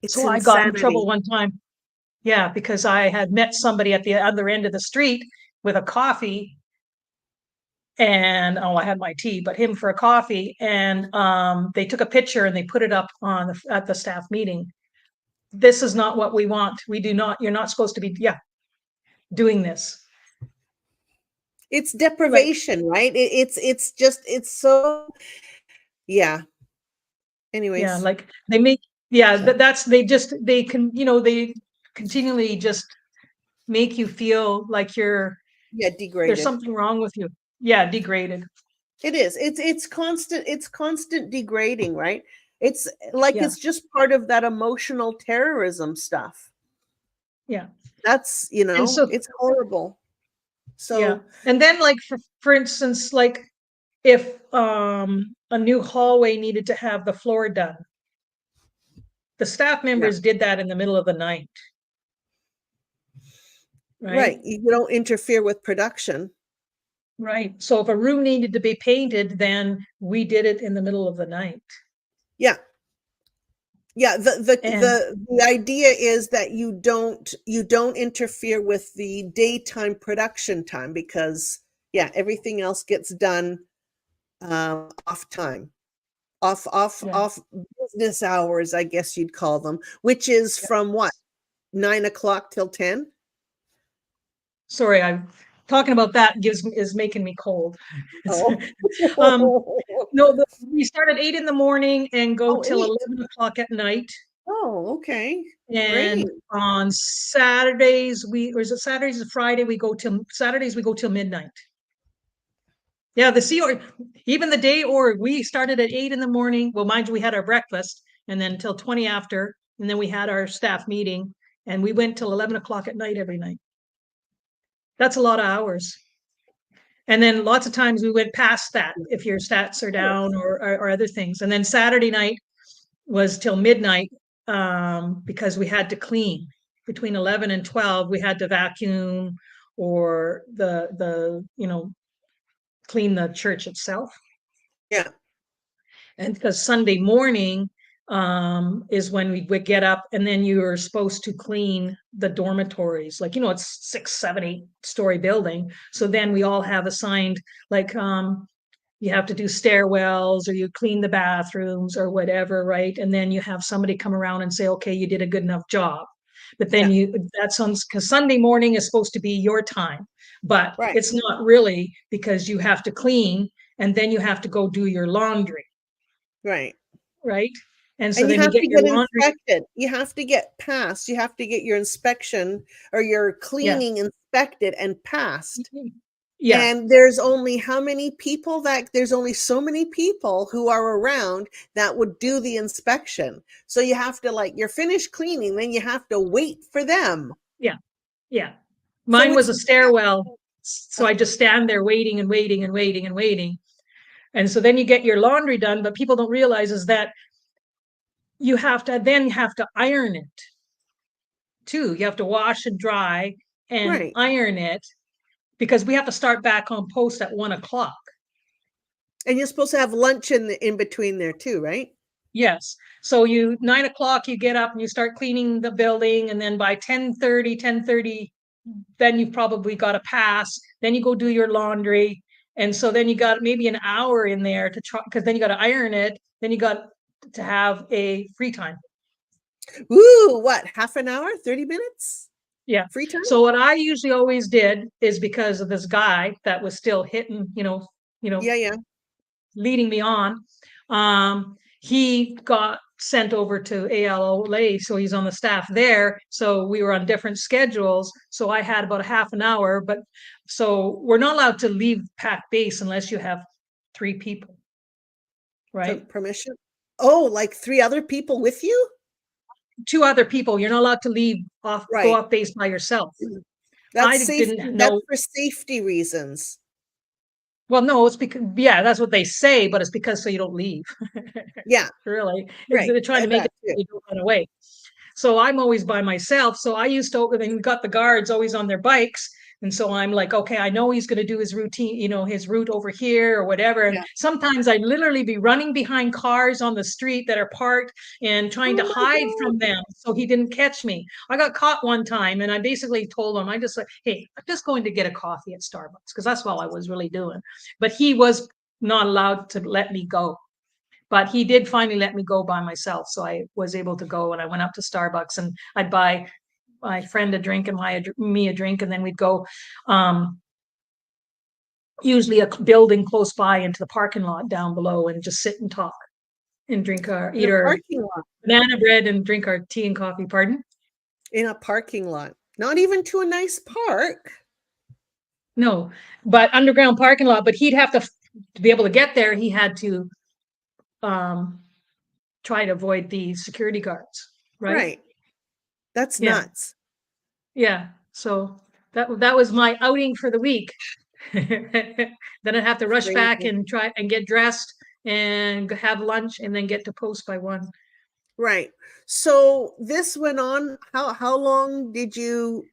It's So I got in trouble insanity. one time. Yeah, because I had met somebody at the other end of the street with a coffee, and I had my tea, but him for a coffee. And they took a picture and they put it up at the staff meeting. This is not what we want. We do not. You're not supposed to be, doing this. It's Like, deprivation, right? It's just, it's so, yeah. yeah, Anyways, like they make, yeah, that's they can, they continually just make you feel like yeah, there's degraded. something wrong with you. Yeah, degraded. It is. It's constant degrading, right? It's like Yeah, it's just part of that emotional terrorism stuff. yeah. That's, And so it's horrible. yeah. So, And then like for instance, like if a new hallway needed to have the floor done, the staff yeah. members did that in the middle of the night, Right. right? You don't interfere with production. Right. So if a room needed to be painted, then we did it in the middle of the night. Yeah. Yeah, And the idea is that you don't interfere with the daytime production time, because yeah, everything else gets done off time. yeah, Off business hours, I guess you'd call them, which is yeah. from what, 9 o'clock till 10? Sorry, I'm talking about that is making me cold. Oh. um, no, we start at 8 in the morning and go Oh, till 8. 11 o'clock at night. Oh, okay. Great. And on Saturdays, or is it Saturdays or Friday? Saturdays we go till midnight. Yeah, even the day or we started at 8 in the morning. Well, mind you, we had our breakfast and then till 20 after, and then we had our staff meeting and we went till 11 o'clock at night every night. That's a lot of hours. And then lots of times we went past that if your stats are down or other things. And then Saturday night was till midnight because we had to clean between 11 and 12. We had to vacuum or clean the church itself. Yeah. And because Sunday morning is when we would get up and then you were supposed to clean the dormitories. Like, it's 6, 7, 8-story building. So then we all have assigned, like, you have to do stairwells or you clean the bathrooms or whatever, right? And then you have somebody come around and say, okay, you did a good enough job. But then Yeah. that's on, because Sunday morning is supposed to be your time, but Right. it's not really, because you have to clean and then you have to go do your laundry, Right. right? And so And you then you have get to your get laundry. inspected. You have to get passed. You have to get your inspection or your Yeah. cleaning inspected and passed. Yeah. And there's only how many people that there's only so many people who are around that would do the inspection. So you have to, like, you're finished cleaning, then you have to wait for them. Yeah. Yeah. So Mine was it's a stairwell. So I just stand there waiting and waiting and waiting and waiting. And so then you get your laundry done, but people don't realize is that you have to iron it too. You have to wash and dry and right. iron it because we have to start back on post at 1 o'clock. And you're supposed to have lunch in between there too, right? Yes. So 9 o'clock, you get up and you start cleaning the building. And then by 10:30, then you've probably got a pass. Then you go do your laundry. And so then you got maybe an hour in there to try, because then you got to iron it. Then you got to have a free time. Ooh, what? Half an hour, 30 minutes? Yeah. Free time? So what I usually always did is because of this guy that was still hitting, Yeah, yeah. leading me on. He got sent over to ALOLA, so he's on the staff there. So we were on different schedules. So I had about a half an hour, but so we're not allowed to leave pack base unless you have 3 people, right? Permission? Oh, like 3 other people with you? 2 other people. You're not allowed to go Right. off base by yourself. That's I safety. didn't That's know. for safety reasons. Well, no, it's because, yeah, that's what they say, but it's because so you don't leave. Yeah, Really, right. they're trying to make That it too. so you don't run away. So I'm always by myself. So I used to, and we got the guards always on their bikes. And so I'm like, okay, I know he's going to do his routine, his route over here or whatever. And Yeah. sometimes I'd literally be running behind cars on the street that are parked and trying to Oh my hide God. from them so he didn't catch me. I got caught one time and I basically told him, I just like, hey, I'm just going to get a coffee at Starbucks because that's all I was really doing. But he was not allowed to let me go. But he did finally let me go by myself. So I was able to go and I went up to Starbucks and I'd buy my friend a drink and me a drink. And then we'd go usually a building close by into the parking lot down below and just sit and talk and In eat a our parking lot. banana bread and drink our tea and coffee. Pardon? In a parking lot. Not even to a nice park. No, but underground parking lot. But he'd have to be able to get there. He had to um, try to avoid the security guards. Right. Right. That's Yeah. nuts. Yeah. So that was my outing for the week. Then I'd have to rush back Crazy. and try and get dressed and have lunch and then get to post by 1. Right. So this went on. How long did you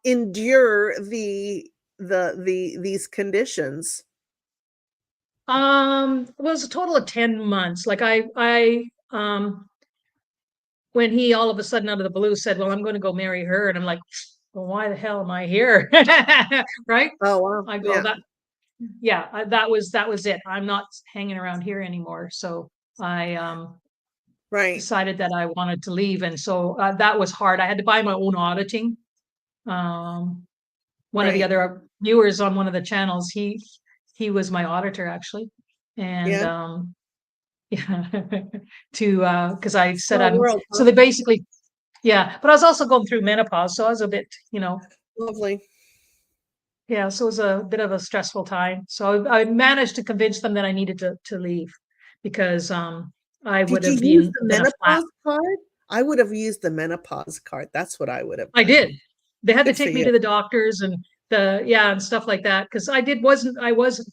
endure these conditions? It was a total of 10 months. Like I when he all of a sudden out of the blue said, well, I'm going to go marry her. And I'm like, well, why the hell am I here? Right. Oh, wow. I go, Yeah. that was it. I'm not hanging around here anymore. So I Right. decided that I wanted to leave. And so that was hard. I had to buy my own auditing. One of the Right. other viewers on one of the channels, he was my auditor actually. And Yeah. yeah, to because I said Small world, so huh? they basically, yeah, but I was also going through menopause, so I was a bit, Lovely. yeah, so it was a bit of a stressful time. So I managed to convince them that I needed to leave because I would Did you have use the been a flat. menopause card? I would have used the menopause card. That's what I would have I done. did. They had to Good for take me you. to the doctors and and stuff like that because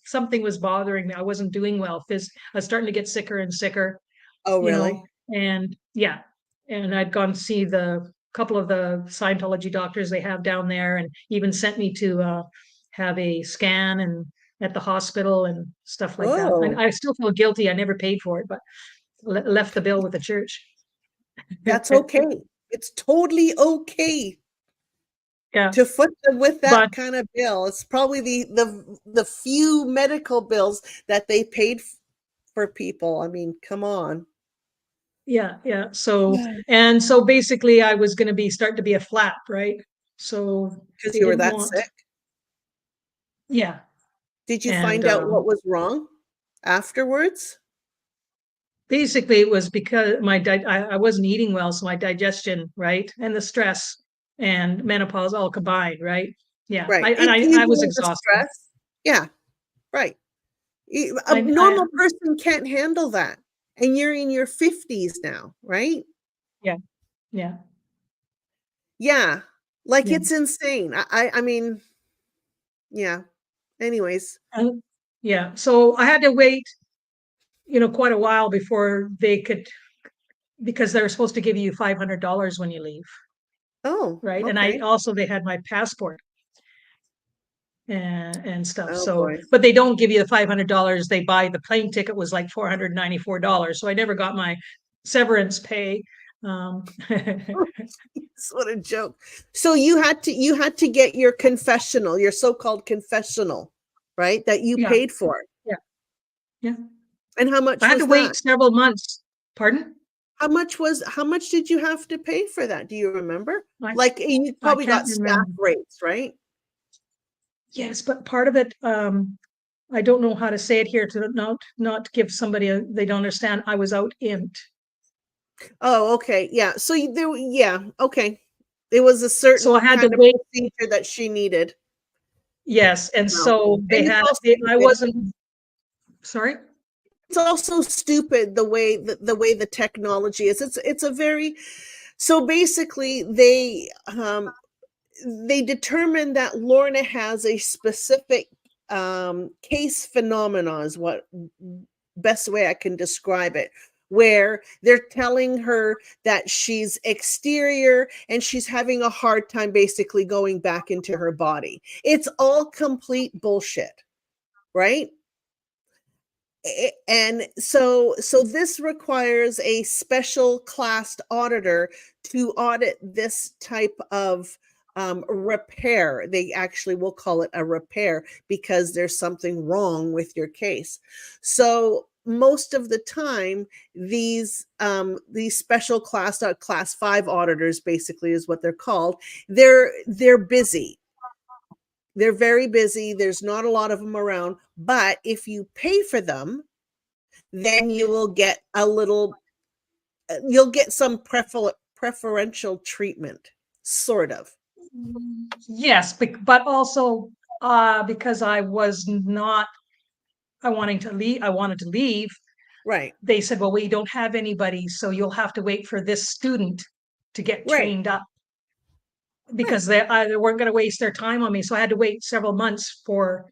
something was bothering me. I wasn't doing well. I was starting to get sicker and sicker, Oh, you know, really? and yeah, and I'd gone to see the couple of the Scientology doctors they have down there, and even sent me to have a scan and at the hospital and stuff like that. Oh, I still feel guilty. I never paid for it, but left the bill with the church. that's okay. It's totally okay Yeah, to foot them with but that kind of bill. It's probably the few medical bills that they paid for people. I mean, come on. yeah. So Yeah. and so basically, I was going to be start to be a flap, right? So Because they you were didn't that want, sick. yeah, Did you and find out what was wrong afterwards? basically it was because I wasn't eating well, so my digestion, right, and the stress and menopause all combined, right? Yeah, Right. and It's I was usually the exhausted. stress. Yeah, right. A I normal person can't handle that. And you're in your 50s now, right? yeah, yeah, Yeah. Like, yeah, it's insane. I mean, yeah. Anyways. and, yeah. So I had to wait, quite a while before they could, because they're supposed to give you $500 when you leave, Oh, right? And okay. they had my passport and stuff. Oh, So, boy. but they don't give you the $500. They buy the plane ticket was like $494. So I never got my severance pay. What a joke. So you had to get your confessional, your so-called confessional, right? That you Yeah, paid for. yeah, yeah. And how I much had to was wait that? several months. Pardon? How much did you have to pay for that? Do you remember? I Like, you I probably can't got staff remember. rates, right? Yes, but part of it, I don't know how to say it here to not give somebody they don't understand. I was out int. Oh, okay. Yeah. So yeah, okay. It was a So I certain had to kind of wait. procedure that she needed. Yes, and No. so And it's all I stupid. wasn't sorry. It's also stupid the way the technology is. It's a very so basically they determined that Lorna has a specific case phenomena is what best way I can describe it, where they're telling her that she's exterior and she's having a hard time basically going back into her body. It's all complete bullshit, right? And so this requires a special classed auditor to audit this type of repair. They actually will call it a repair because there's something wrong with your case. So most of the time, these special class 5 auditors basically is what they're called. They're busy. They're very busy. There's not a lot of them around, but if you pay for them, then you will get you'll get some preferential treatment, sort of. Yes, but also because I was not I wanted to leave. Right, They said, "Well, we don't have anybody, so you'll have to wait for this student to get right, trained up." right, Because they weren't going to waste their time on me. So I had to wait several months for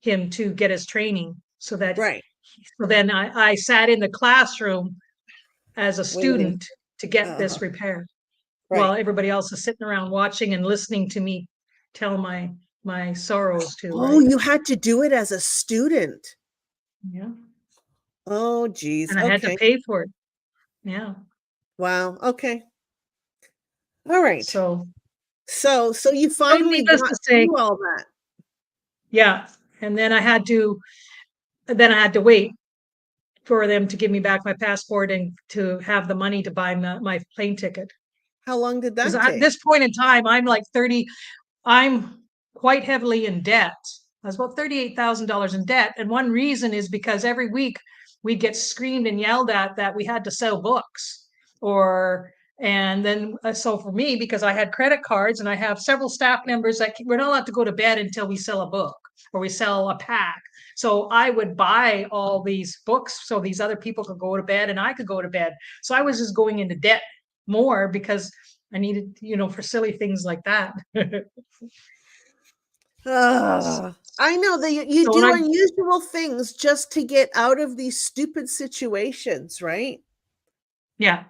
him to get his training right. so then I sat in the classroom as a Waiting. student to get Uh-huh. this repair while Right. everybody else is sitting around watching and listening to me tell my sorrows too, Oh, right? you had to do it as a student. Yeah. Oh, geez. And I had to Okay. pay for it. Yeah. Wow. Okay. All right. So So you finally needless got to say, through all that. yeah. And then I had to wait for them to give me back my passport and to have the money to buy my plane ticket. How long did Because that at take? this point in time, I'm like 30, I'm quite heavily in debt. I was about $38,000 in debt. And one reason is because every week we'd get screamed and yelled at that we had to sell books. And then, so for me, because I had credit cards and I have several staff members that we're not allowed to go to bed until we sell a book or we sell a pack. So I would buy all these books so these other people could go to bed and I could go to bed. So I was just going into debt more because I needed, for silly things like that. I know that you So when do I, unusual things just to get out of these stupid situations, right? yeah,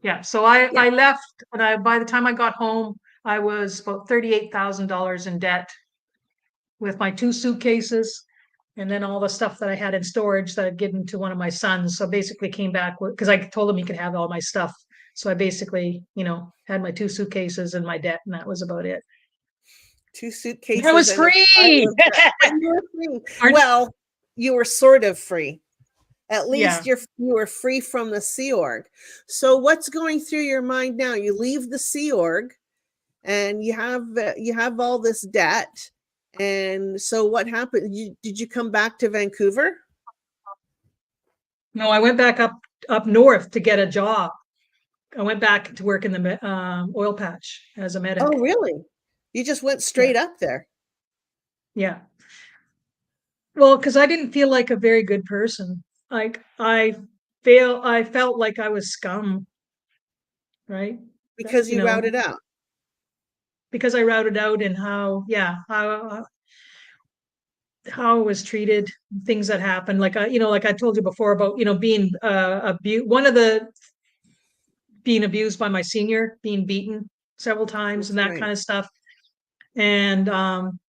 yeah. So I Yeah. left, and by the time I got home, I was about $38,000 in debt with my 2 suitcases, and then all the stuff that I had in storage that I'd given to one of my sons. So basically, came back because I told him he could have all my stuff. So I basically, had my 2 suitcases and my debt, and that was about it. 2 I suitcases was and a pile free. of debt. But you were free. Pardon? Well, you were sort of free. At Yeah. least you were free from the Sea Org. So what's going through your mind now? You leave the Sea Org and you have all this debt. And so what happened? Did you come back to Vancouver? No, I went back up north to get a job. I went back to work in the oil patch as a Oh, medic. really? You just went Yeah, straight up there. yeah. Well, because I didn't feel like a very good person. Like I felt like I was scum, right? Because you routed out. Because I routed out and how I was treated, things that happened. Like like I told you before about being abused. One of the being abused by my senior, being beaten several times, That's and that right. kind of stuff. And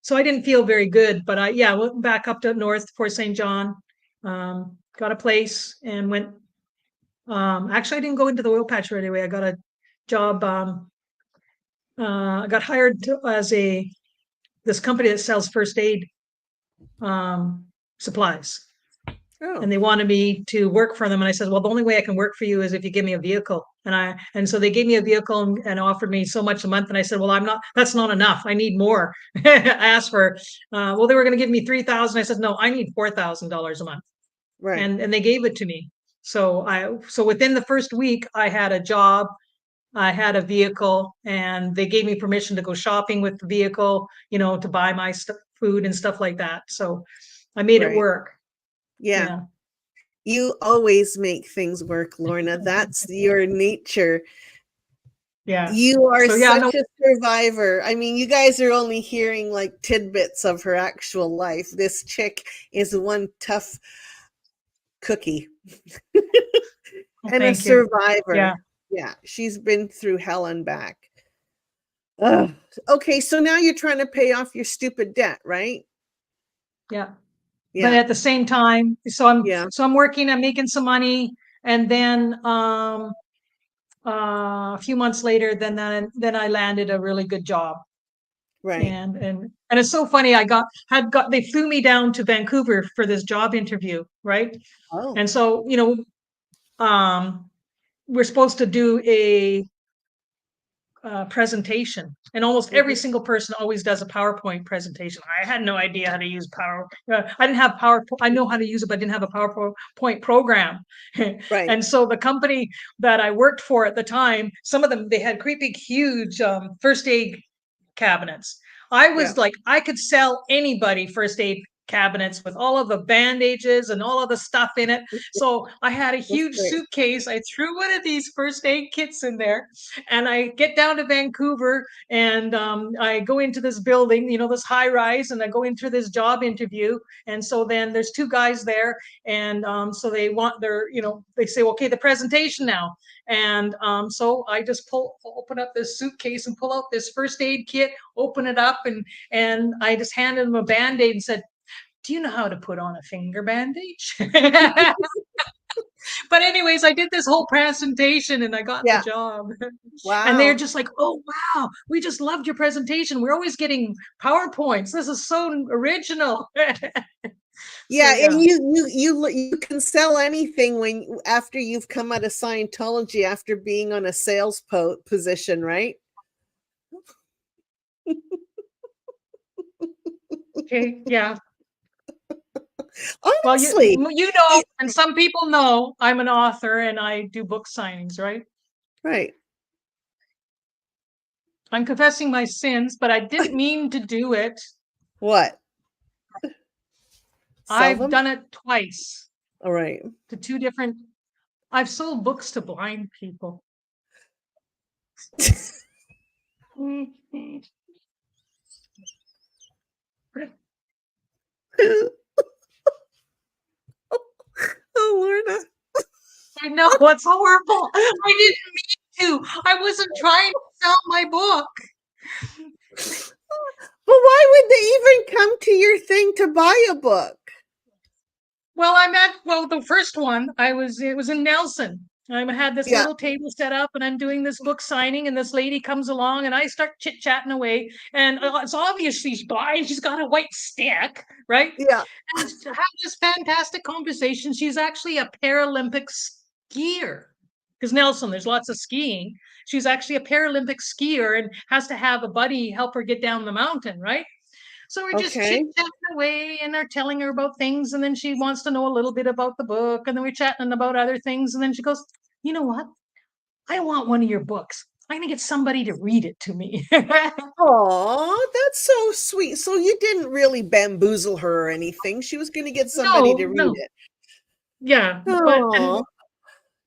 so I didn't feel very good, but I went back up to north Fort St. John, got a place and went. Actually, I didn't go into the oil patch right away. I got a job. I got hired as this company that sells first aid supplies, Oh, and they wanted me to work for them. And I said, well, the only way I can work for you is if you give me a vehicle. And so they gave me a vehicle and offered me so much a month. And I said, well, that's not enough. I need more. I asked for, well, they were going to give me 3,000. I said, no, I need $4,000 a month. right. And they gave it to me. So within the first week, I had a job, I had a vehicle, and they gave me permission to go shopping with the vehicle, to buy my food and stuff like that. So I made it Right. work. Yeah. Yeah. You always make things work, Lorna. That's your nature. Yeah. You are So yeah, such no, a survivor. I mean, you guys are only hearing like tidbits of her actual life. This chick is one tough cookie well, and a thank you. Yeah. survivor. Yeah, she's been through hell and back. Ugh. Okay, so now you're trying to pay off your stupid debt, right? Yeah. But Yeah, at the same time, yeah, so I'm working, I'm making some money, and then a few months later, then I landed a really good job. right. And it's so funny. They flew me down to Vancouver for this job interview, right? Oh, And so, we're supposed to do a presentation, and almost every mhm, single person always does a PowerPoint presentation. I had no idea how to use I didn't have PowerPoint. I know how to use it, but I didn't have a PowerPoint program. right. And so the company that I worked for at the time, some of them, they had great big huge first aid cabinets. I Yeah, was like, I could sell anybody first aid cabinets with all of the bandages and all of the stuff in it. So I had a that's huge great. suitcase. I threw one of these first aid kits in there, and I get down to Vancouver, and I go into this building, this high rise, and I go into this job interview. And so then there's two guys there, and so they say, okay, the presentation now. And so I just open up this suitcase and pull out this first aid kit, open it up, and I just handed him a Band-Aid and said, do you know how to put on a finger bandage? But anyways, I did this whole presentation and I got the Yeah. job. And they're Wow. just like, oh, wow, we just loved your presentation. We're always getting PowerPoints. This is so original. So, Yeah, yeah. and you can sell anything when after you've come out of Scientology after being on a sales position, right? Okay. Yeah. Well, Honestly, you know, and some people know I'm an author and I do book signings, right? right. I'm confessing my sins, but I didn't mean to do it. What? Sell I've them? done it twice All right. to two different. I've sold books to blind people. Oh, Lorna. I know what's horrible. I didn't mean to. I wasn't trying to sell my book. But why would they even come to your thing to buy a book? Well, the first one it was in Nelson. I had this Yeah. little table set up and I'm doing this book signing and this lady comes along and I start chit-chatting away and it's obvious she's blind. She's got a white stick, right? Yeah. And have this fantastic conversation. She's actually a Paralympic skier because Nelson, there's lots of skiing. She's actually a Paralympic skier and has to have a buddy help her get down the mountain, right? So we're just chit Okay. chatting away and they're telling her about things. And then she wants to know a little bit about the book. And then we're chatting about other things. And then she goes, you know what? I want one of your books. I'm going to get somebody to read it to me. Oh, that's so sweet. So you didn't really bamboozle her or anything. She was going to get somebody to No, read no. it. Yeah. Oh,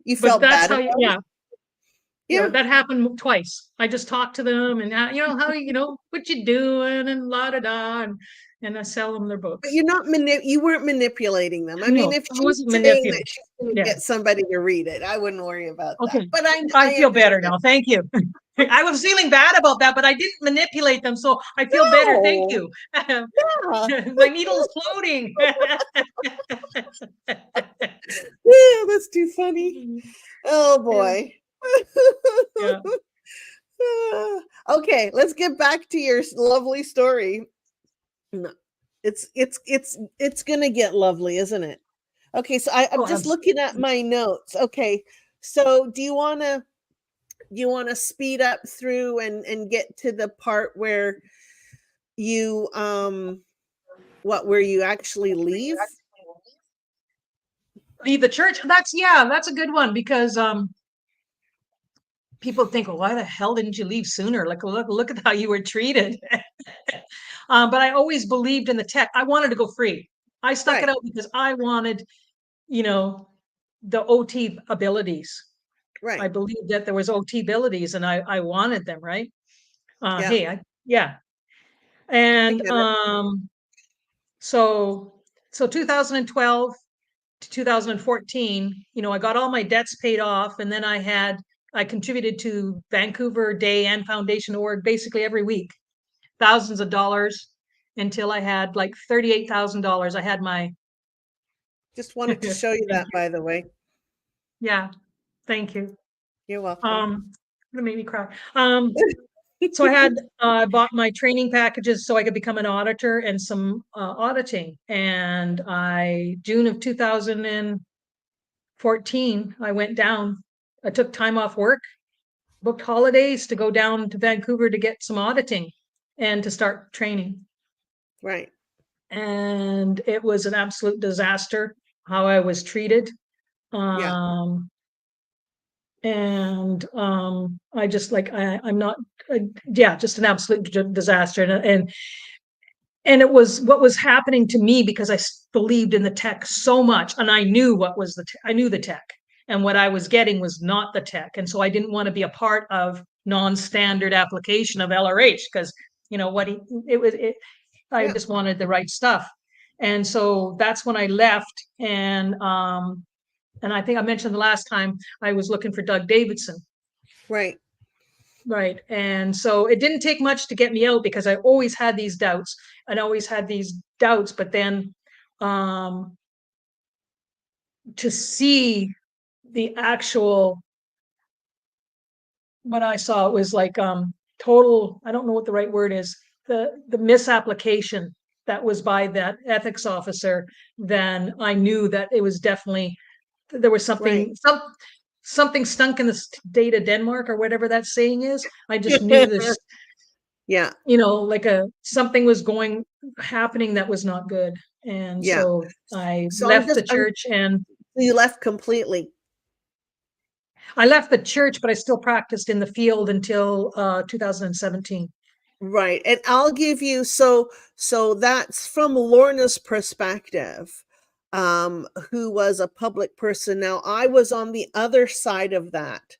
you But felt that's bad how, about it? yeah. Yeah, Yeah. that happened twice. I just talked to them and what you doing and la da da and I sell them their But books. you're not you weren't manipulating them. I mean, No, if I she's wasn't saying that manipulating. she's going to Yeah. get somebody to read it, I wouldn't worry about that. Okay. But I I feel better understand. now. Thank you. I was feeling bad about that, but I didn't manipulate them. So I feel better. Thank No. you. Yeah. My needle is floating. Yeah, that's too funny. Oh Yeah. boy. Yeah. Okay, let's get back to your lovely story. No, it's gonna get lovely, isn't it? Okay, so I'm Oh, just looking at my notes. Okay, so do you want to speed up through and get to the part where you where you actually leave? leave the church. That's a good one because people think, well, why the hell didn't you leave sooner? Like, look at how you were treated. But I always believed in the tech. I wanted to go free. I stuck it Right, out because I wanted, you know, the OT abilities. I right. believed that there was OT abilities and I wanted them, right? Yeah, Hey, yeah. I And get it. so 2012 to 2014, I got all my debts paid off and then I contributed to Vancouver Day and Foundation org basically every week, thousands of dollars until I had like $38,000. I had my Just wanted to show you that, by the way. yeah, thank you. You're welcome. It made me cry. So I bought my training packages so I could become an auditor and some auditing. And June of 2014, I went down. I took time off work, booked holidays to go down to Vancouver to get some auditing and to start training. Right. And it was an absolute disaster how I was treated. Yeah. Um, and I just like I'm not yeah, just an absolute disaster. And it was what was happening to me because I believed in the tech so much and I knew what was I knew the tech and what I was getting was not the tech. And so I didn't want to be a part of non-standard application of LRH because what I Yeah. just wanted the right stuff. And so that's when I left and I think I mentioned the last time I was looking for Doug Davidson. Right. Right. And so it didn't take much to get me out because I always had these doubts and always had these doubts. But then to see the actual, what I saw, it was like total, I don't know what the right word is, the misapplication that was by that ethics officer, then I knew that it was definitely, there was Right. something stunk in the state of Denmark, or whatever that saying is. I just knew this, Yeah. like something was happening that was not good. And Yeah. so I So left the church, and you left completely. I left the church, but I still practiced in the field until 2017. Right. And I'll give you, so that's from Lorna's perspective, who was a public person. Now I was on the other side of that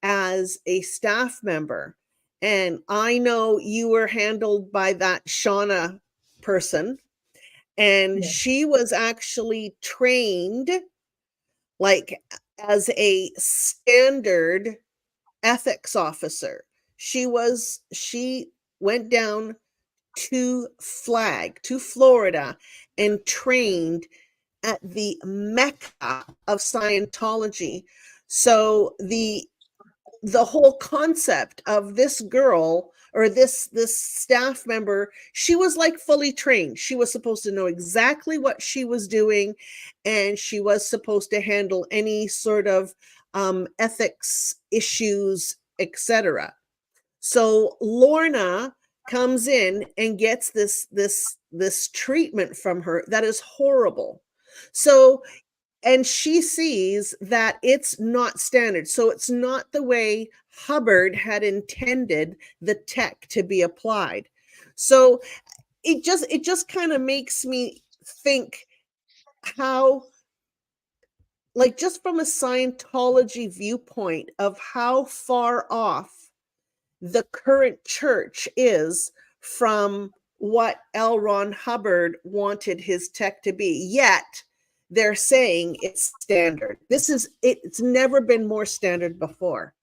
as a staff member. And I know you were handled by that Shauna person, and Yeah. she was actually trained like as a standard ethics officer. She went down to Florida, and trained at the Mecca of Scientology. So the whole concept of this girl, or this staff member, she was like fully trained. She was supposed to know exactly what she was doing, and she was supposed to handle any sort of ethics issues, etc. So Lorna comes in and gets this treatment from her that is horrible. So, and she sees that it's not standard. So it's not the way Hubbard had intended the tech to be applied. So it just kind of makes me think how, like, just from a Scientology viewpoint, of how far off the current church is from what L. Ron Hubbard wanted his tech to be. Yet they're saying it's standard. It's never been more standard before.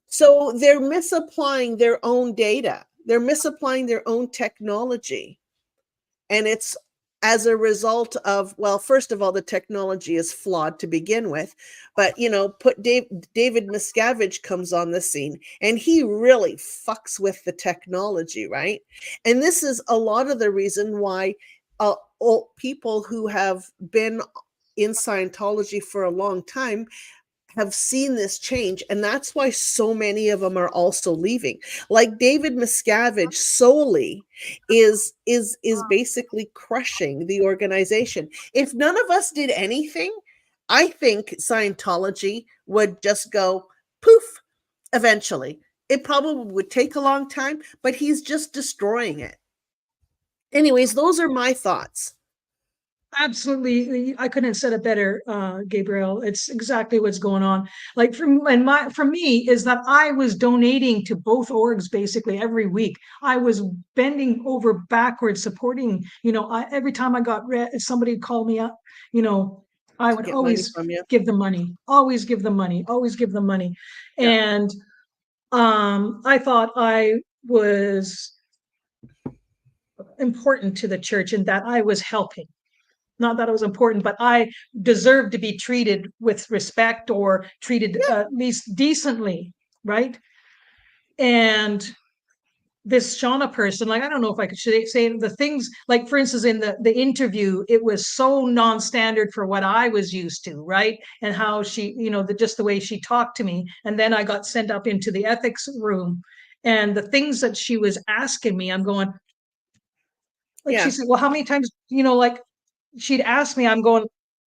So they're misapplying their own data. They're misapplying their own technology. And it's as a result of, well, first of all, the technology is flawed to begin with. But, David Miscavige comes on the scene, and he really fucks with the technology, right? And this is a lot of the reason why people who have been in Scientology for a long time have seen this change, and that's why so many of them are also leaving. Like David Miscavige solely is basically crushing the organization. If none of us did anything, I think Scientology would just go poof eventually. It probably would take a long time, but he's just destroying it. Anyways, those are my thoughts. Absolutely, I couldn't have said it better, Gabriel. It's exactly what's going on. Like for me is that I was donating to both orgs basically every week. I was bending over backwards, supporting. Every time I got somebody called me up, I To would get money always from you. give them money, always give them money, always give them money, Yeah. and I thought I was important to the church and that I was helping. Not that it was important, but I deserved to be treated with respect, or treated at least decently, right? And this Shauna person, like, I don't know if I could say the things, like, for instance, in the interview, it was so non-standard for what I was used to, right? And how she, just the way she talked to me. And then I got sent up into the ethics room, and the things that she was asking me, I'm going, like, she Yeah. said, well, how many times, like, she'd ask me, I'm going,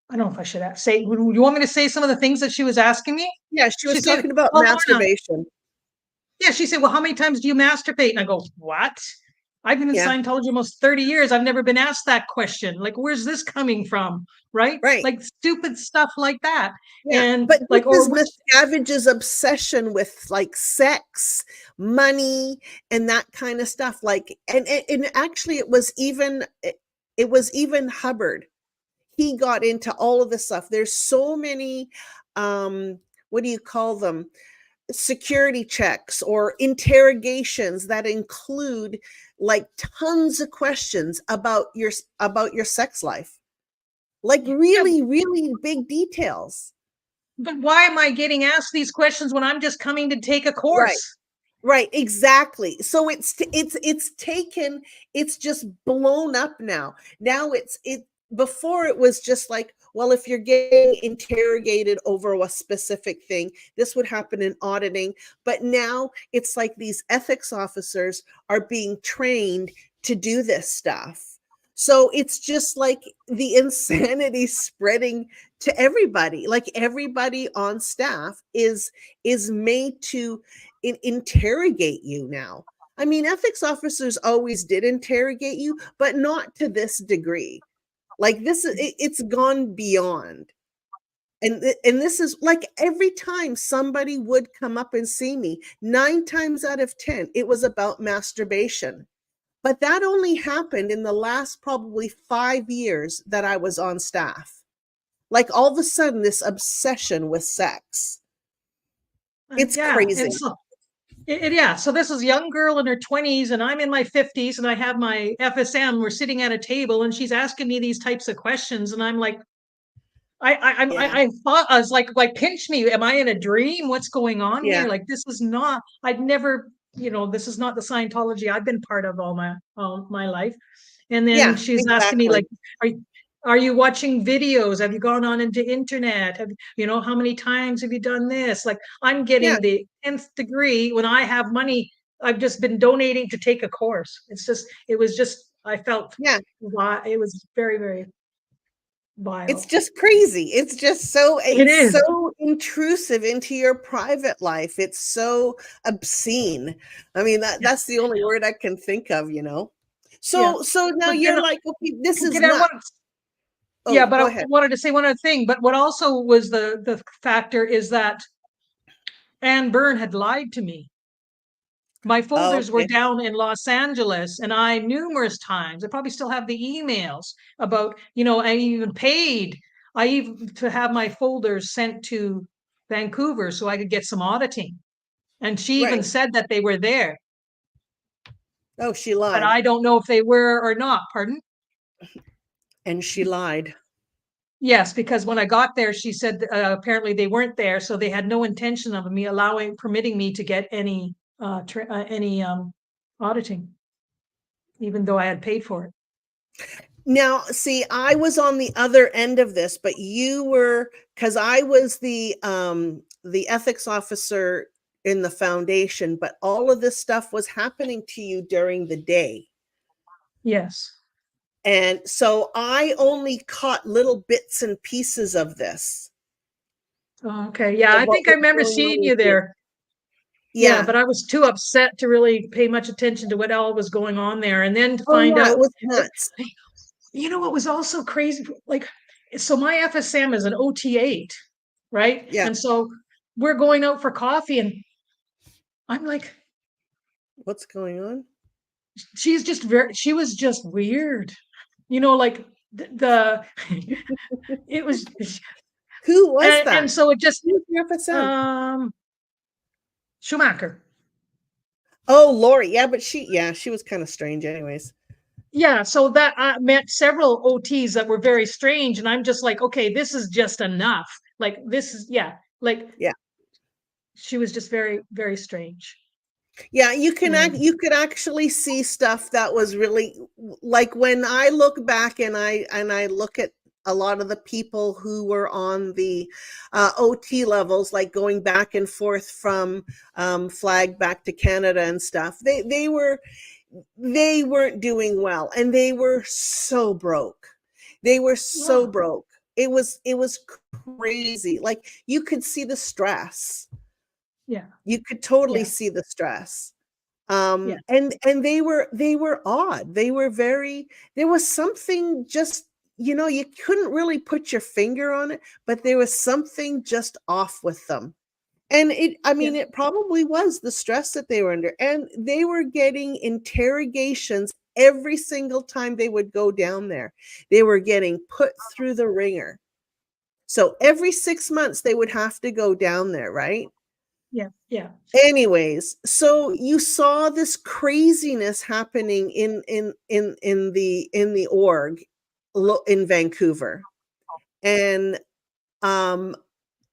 I don't know if I should say, you want me to say some of the things that she was asking me? Yeah, she She was said, talking about well, Lorna, masturbation. yeah, she said, well, how many times do you masturbate? And I go, what? I've been in Yeah. Scientology almost 30 years. I've never been asked that question. Like, where's this coming from? Right? Right. Like stupid stuff like that. Yeah, And but like, this or is which, Miscavige's obsession with like sex, money, and that kind of stuff. Like, and actually, it was even Hubbard. He got into all of this stuff. There's so many, what do you call them? Security checks or interrogations that include like tons of questions about your sex life, like yeah, really, really big details. But why am I getting asked these questions when I'm just coming to take a Right. course? Right, exactly. So it's taken, it's just blown up now. Now it before it was just like, well, if you're getting interrogated over a specific thing, this would happen in auditing. But now it's like these ethics officers are being trained to do this stuff. So it's just like the insanity spreading to everybody. Like everybody on staff is made to interrogate you now. I mean, ethics officers always did interrogate you, but not to this degree. Like this is it's gone beyond. And this is like every time somebody would come up and see me, 9 times out of 10 it was about masturbation. But that only happened in the last probably 5 years that I was on staff. Like all of a sudden this obsession with sex. It's Yeah, and crazy. so yeah, so this is a young girl in her 20s, and I'm in my 50s, and I have my FSM. We're sitting at a table, and she's asking me these types of questions, and I'm like, Yeah. I thought I was like, pinch me. Am I in a dream? What's going on Yeah. here? Like, this is not. I'd never, this is not the Scientology I've been part of all my life. And then Yeah, she's asking me exactly. like, are are you watching videos? Have you gone on into internet? Have how many times have you done this? Like, I'm Yeah, getting the nth degree when I have money. I've just been donating to take a course. It was just, I felt yeah. why it was very, very It's vile. just crazy. It It's is. so intrusive into your private life. It's so obscene. I mean, Yeah, that's the only word I can think of, you know? yeah. So now But then, you're like, "Okay, this is then I not." wanted, yeah, Oh, but go I ahead. wanted to say one other thing. But what also was the factor is that Anne Byrne had lied to me. My Oh, folders were okay. down in Los Angeles, and I numerous times, I probably still have the emails about, I even paid, I even to have my folders sent to Vancouver so I could get some auditing. And she even Right. said that they were there, Oh, she but lied. I don't know if they were or not. Pardon? And she lied. Yes, because when I got there, she said apparently they weren't there, so they had no intention of me permitting me to get any auditing, even though I had paid for it. Now, see, I was on the other end of this, but you were, because I was the ethics officer in the foundation, but all of this stuff was happening to you during the day. Yes. And so I only caught little bits and pieces of this, Oh, okay. Yeah, of I what think I was remember going on seeing with you you. there. Yeah, Yeah. but I was too upset to really pay much attention to what all was going on there. And then to Oh find yeah, it out, was nuts. what was also crazy? Like, so my FSM is an OT8, right? Yeah. And so we're going out for coffee, and I'm like, What's going on? she was just weird. Like the it was, Who was and that? so it just, Who was your FSM? um, Schumacher. Oh, Lori. Yeah, but she was kind of strange anyways. Yeah, so that I met several OTs that were very strange, and I'm just like, okay, this is just enough. Like this is, yeah, like Yeah. she was just very, very strange. Yeah, And you could actually see stuff that was really, like when I look back and I look at a lot of the people who were on the OT levels, like going back and forth from flag back to Canada and stuff. They weren't doing well, and they were so broke. They were so yeah, broke. It was crazy. Like you could see the stress. yeah, You could totally yeah, see the stress. yeah, And they were odd. They were very, there was something just, you couldn't really put your finger on it, but there was something just off with them. And I yeah. mean, it probably was the stress that they were under. And they were getting interrogations every single time they would go down there. They were getting put through the ringer. So every 6 months they would have to go down there, right? Yeah, yeah, Anyways, so you saw this craziness happening in the org in Vancouver. And um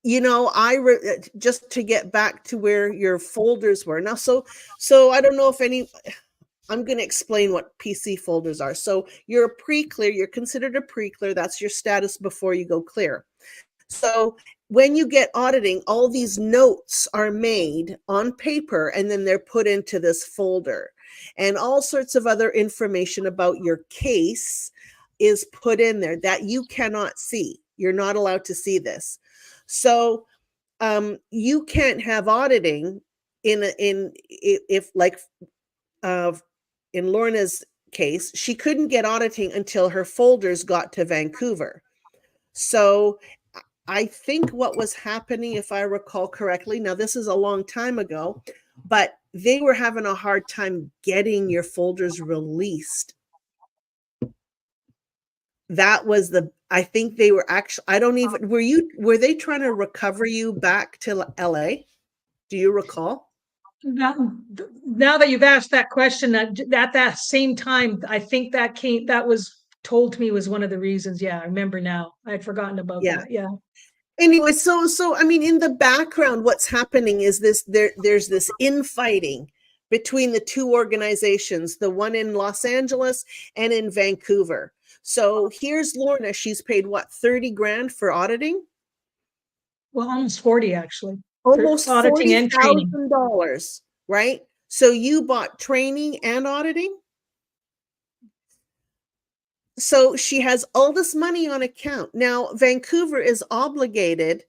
just to get back to where your folders were now. So I don't know if I'm going to explain what PC folders are. So you're a pre-clear, you're considered a pre-clear. That's your status before you go clear. So when you get auditing, all these notes are made on paper and then they're put into this folder. And all sorts of other information about your case is put in there that you cannot see. You're not allowed to see this. So you can't have auditing if like in Lorna's case, she couldn't get auditing until her folders got to Vancouver. So I think what was happening, if I recall correctly, now this is a long time ago, but they were having a hard time getting your folders released. That was I think they were actually, I don't even, were they trying to recover you back to LA? Do you recall? Now that you've asked that question, at that same time, I think that was told to me was one of the reasons. Yeah, I remember now. I had forgotten about that. Yeah. Anyway, so I mean, in the background, what's happening is there's this infighting between the two organizations, the one in Los Angeles and in Vancouver. So here's Lorna. She's paid what, 30 grand for auditing? Well, almost 40 actually. Almost auditing and training. $40,000, right? So you bought training and auditing? So she has all this money on account. Now, Vancouver is obligated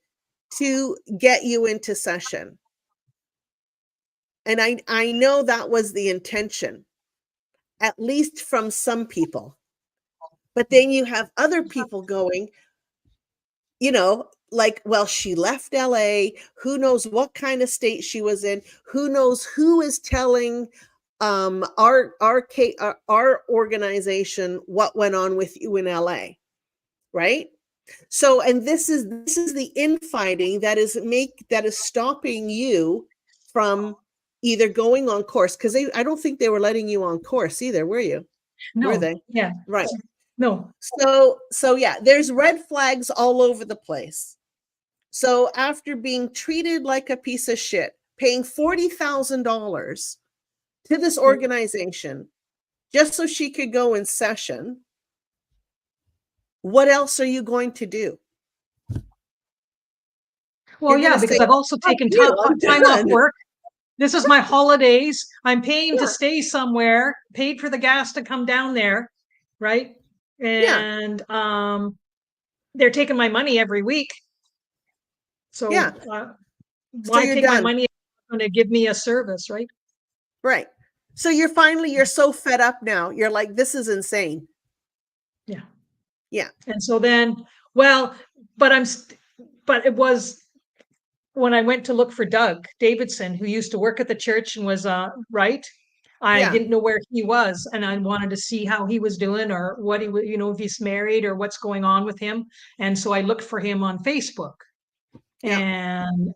to get you into session. And I know that was the intention, at least from some people. But then you have other people going, like, well, she left LA. Who knows what kind of state she was in? Who knows who is telling our organization what went on with you in LA, right? So, and this is the infighting that is stopping you from either going on course, because I don't think they were letting you on course either, were you? No. Were they? Yeah. Right. No. So yeah, there's red flags all over the place. So after being treated like a piece of shit, paying $40,000 to this organization just so she could go in session, what else are you going to do? Well, yeah, because I've also taken time off work. This is my holidays. I'm paying to stay somewhere, paid for the gas to come down there, right? And they're taking my money every week. So why take my money and to give me a service, right? Right. So you're so fed up now. You're like, this is insane. Yeah. Yeah. And so then, but it was when I went to look for Doug Davidson, who used to work at the church and was right. I didn't know where he was, and I wanted to see how he was doing, or what he, if he's married or what's going on with him. And so I looked for him on Facebook, and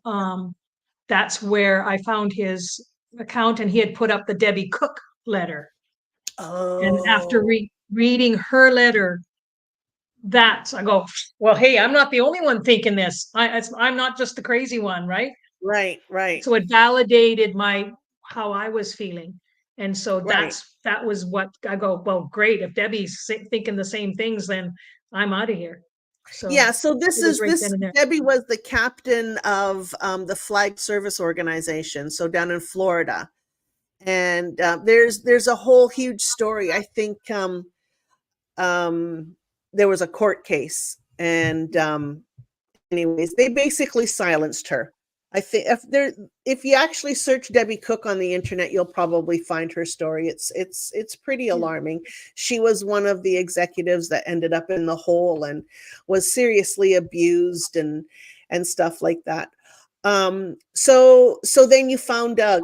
that's where I found his account, and he had put up the Debbie Cook letter. Oh. And after reading her letter, I go, well, hey, I'm not the only one thinking this. I'm not just the crazy one, right? Right. So it validated how I was feeling. And so that was what I go, well, great. If Debbie's thinking the same things, then I'm out of here. So so Debbie was the captain of the Flag Service Organization, so down in Florida. And there's a whole huge story. I think there was a court case, and anyways, they basically silenced her. I think if you actually search Debbie Cook on the internet, you'll probably find her story. It's pretty alarming. She was one of the executives that ended up in the hole and was seriously abused and stuff like that. So then you found Doug.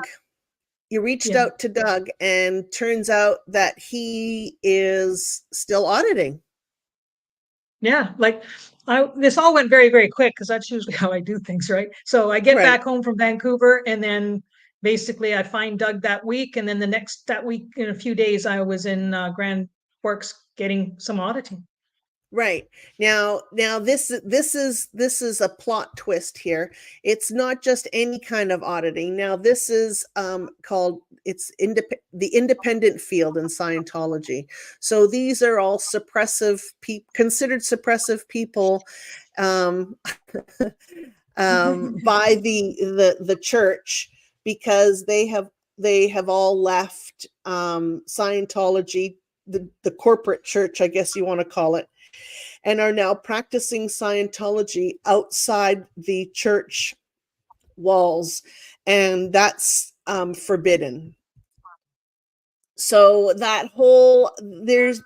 You reached out to Doug, and turns out that he is still auditing. Yeah, like this all went very, very quick, because that's usually how I do things, right? So I get back home from Vancouver, and then basically I find Doug that week, and then that week, in a few days, I was in Grand Forks getting some auditing. Right. Now this is a plot twist here. It's not just any kind of auditing. Now this is called the independent field in Scientology. So these are all considered suppressive people um, by the church, because they have all left Scientology, the corporate church, I guess you want to call it, and are now practicing Scientology outside the church walls, and that's forbidden. So there's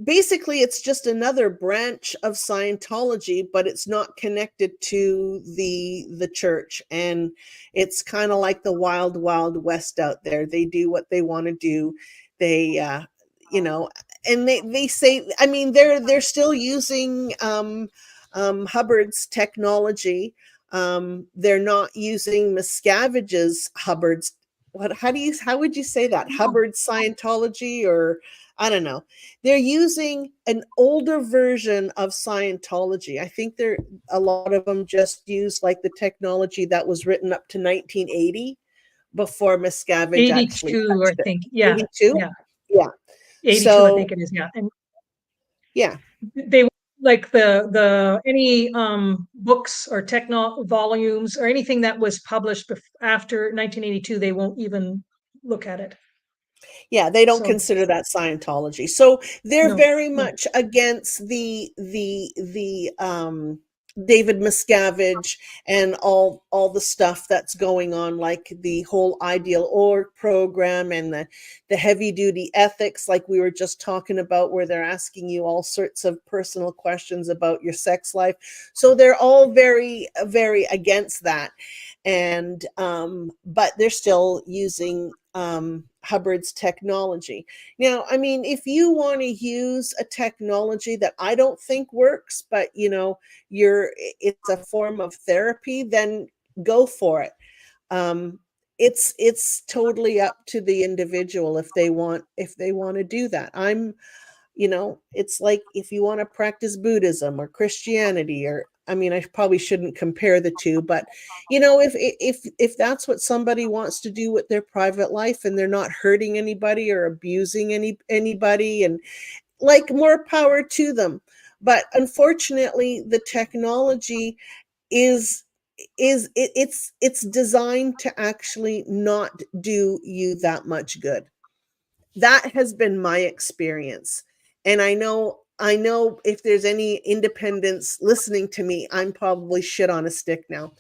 basically, it's just another branch of Scientology, but it's not connected to the church, and it's kind of like the wild west out there. They do what they want to do. They you know and they say, I mean, they're still using Hubbard's technology. They're not using Miscavige's Hubbard's, how would you say that, Hubbard's Scientology, or I don't know. They're using an older version of Scientology. I think a lot of them just use like the technology that was written up to 1980 before Miscavige actually 82, I touched it. think. Yeah. 82? Yeah. Yeah. 82, I So, think it is. Yeah. And yeah. they like the any books or techno volumes or anything that was published after 1982, they won't even look at it. Yeah, they don't So consider that Scientology. So they're no, very no. much against the David Miscavige and all the stuff that's going on, like the whole Ideal Org program and the heavy duty ethics, like we were just talking about, where they're asking you all sorts of personal questions about your sex life. So they're all very, very against that. And but they're still using Hubbard's technology. Now, I mean, if you want to use a technology that I don't think works, but it's a form of therapy, then go for it. It's totally up to the individual if they want to do that. It's like if you want to practice Buddhism or Christianity, or I mean, I probably shouldn't compare the two, but if that's what somebody wants to do with their private life, and they're not hurting anybody or abusing anybody, and like, more power to them. But unfortunately, the technology is it's designed to actually not do you that much good. That has been my experience. And I know if there's any independents listening to me, I'm probably shit on a stick now.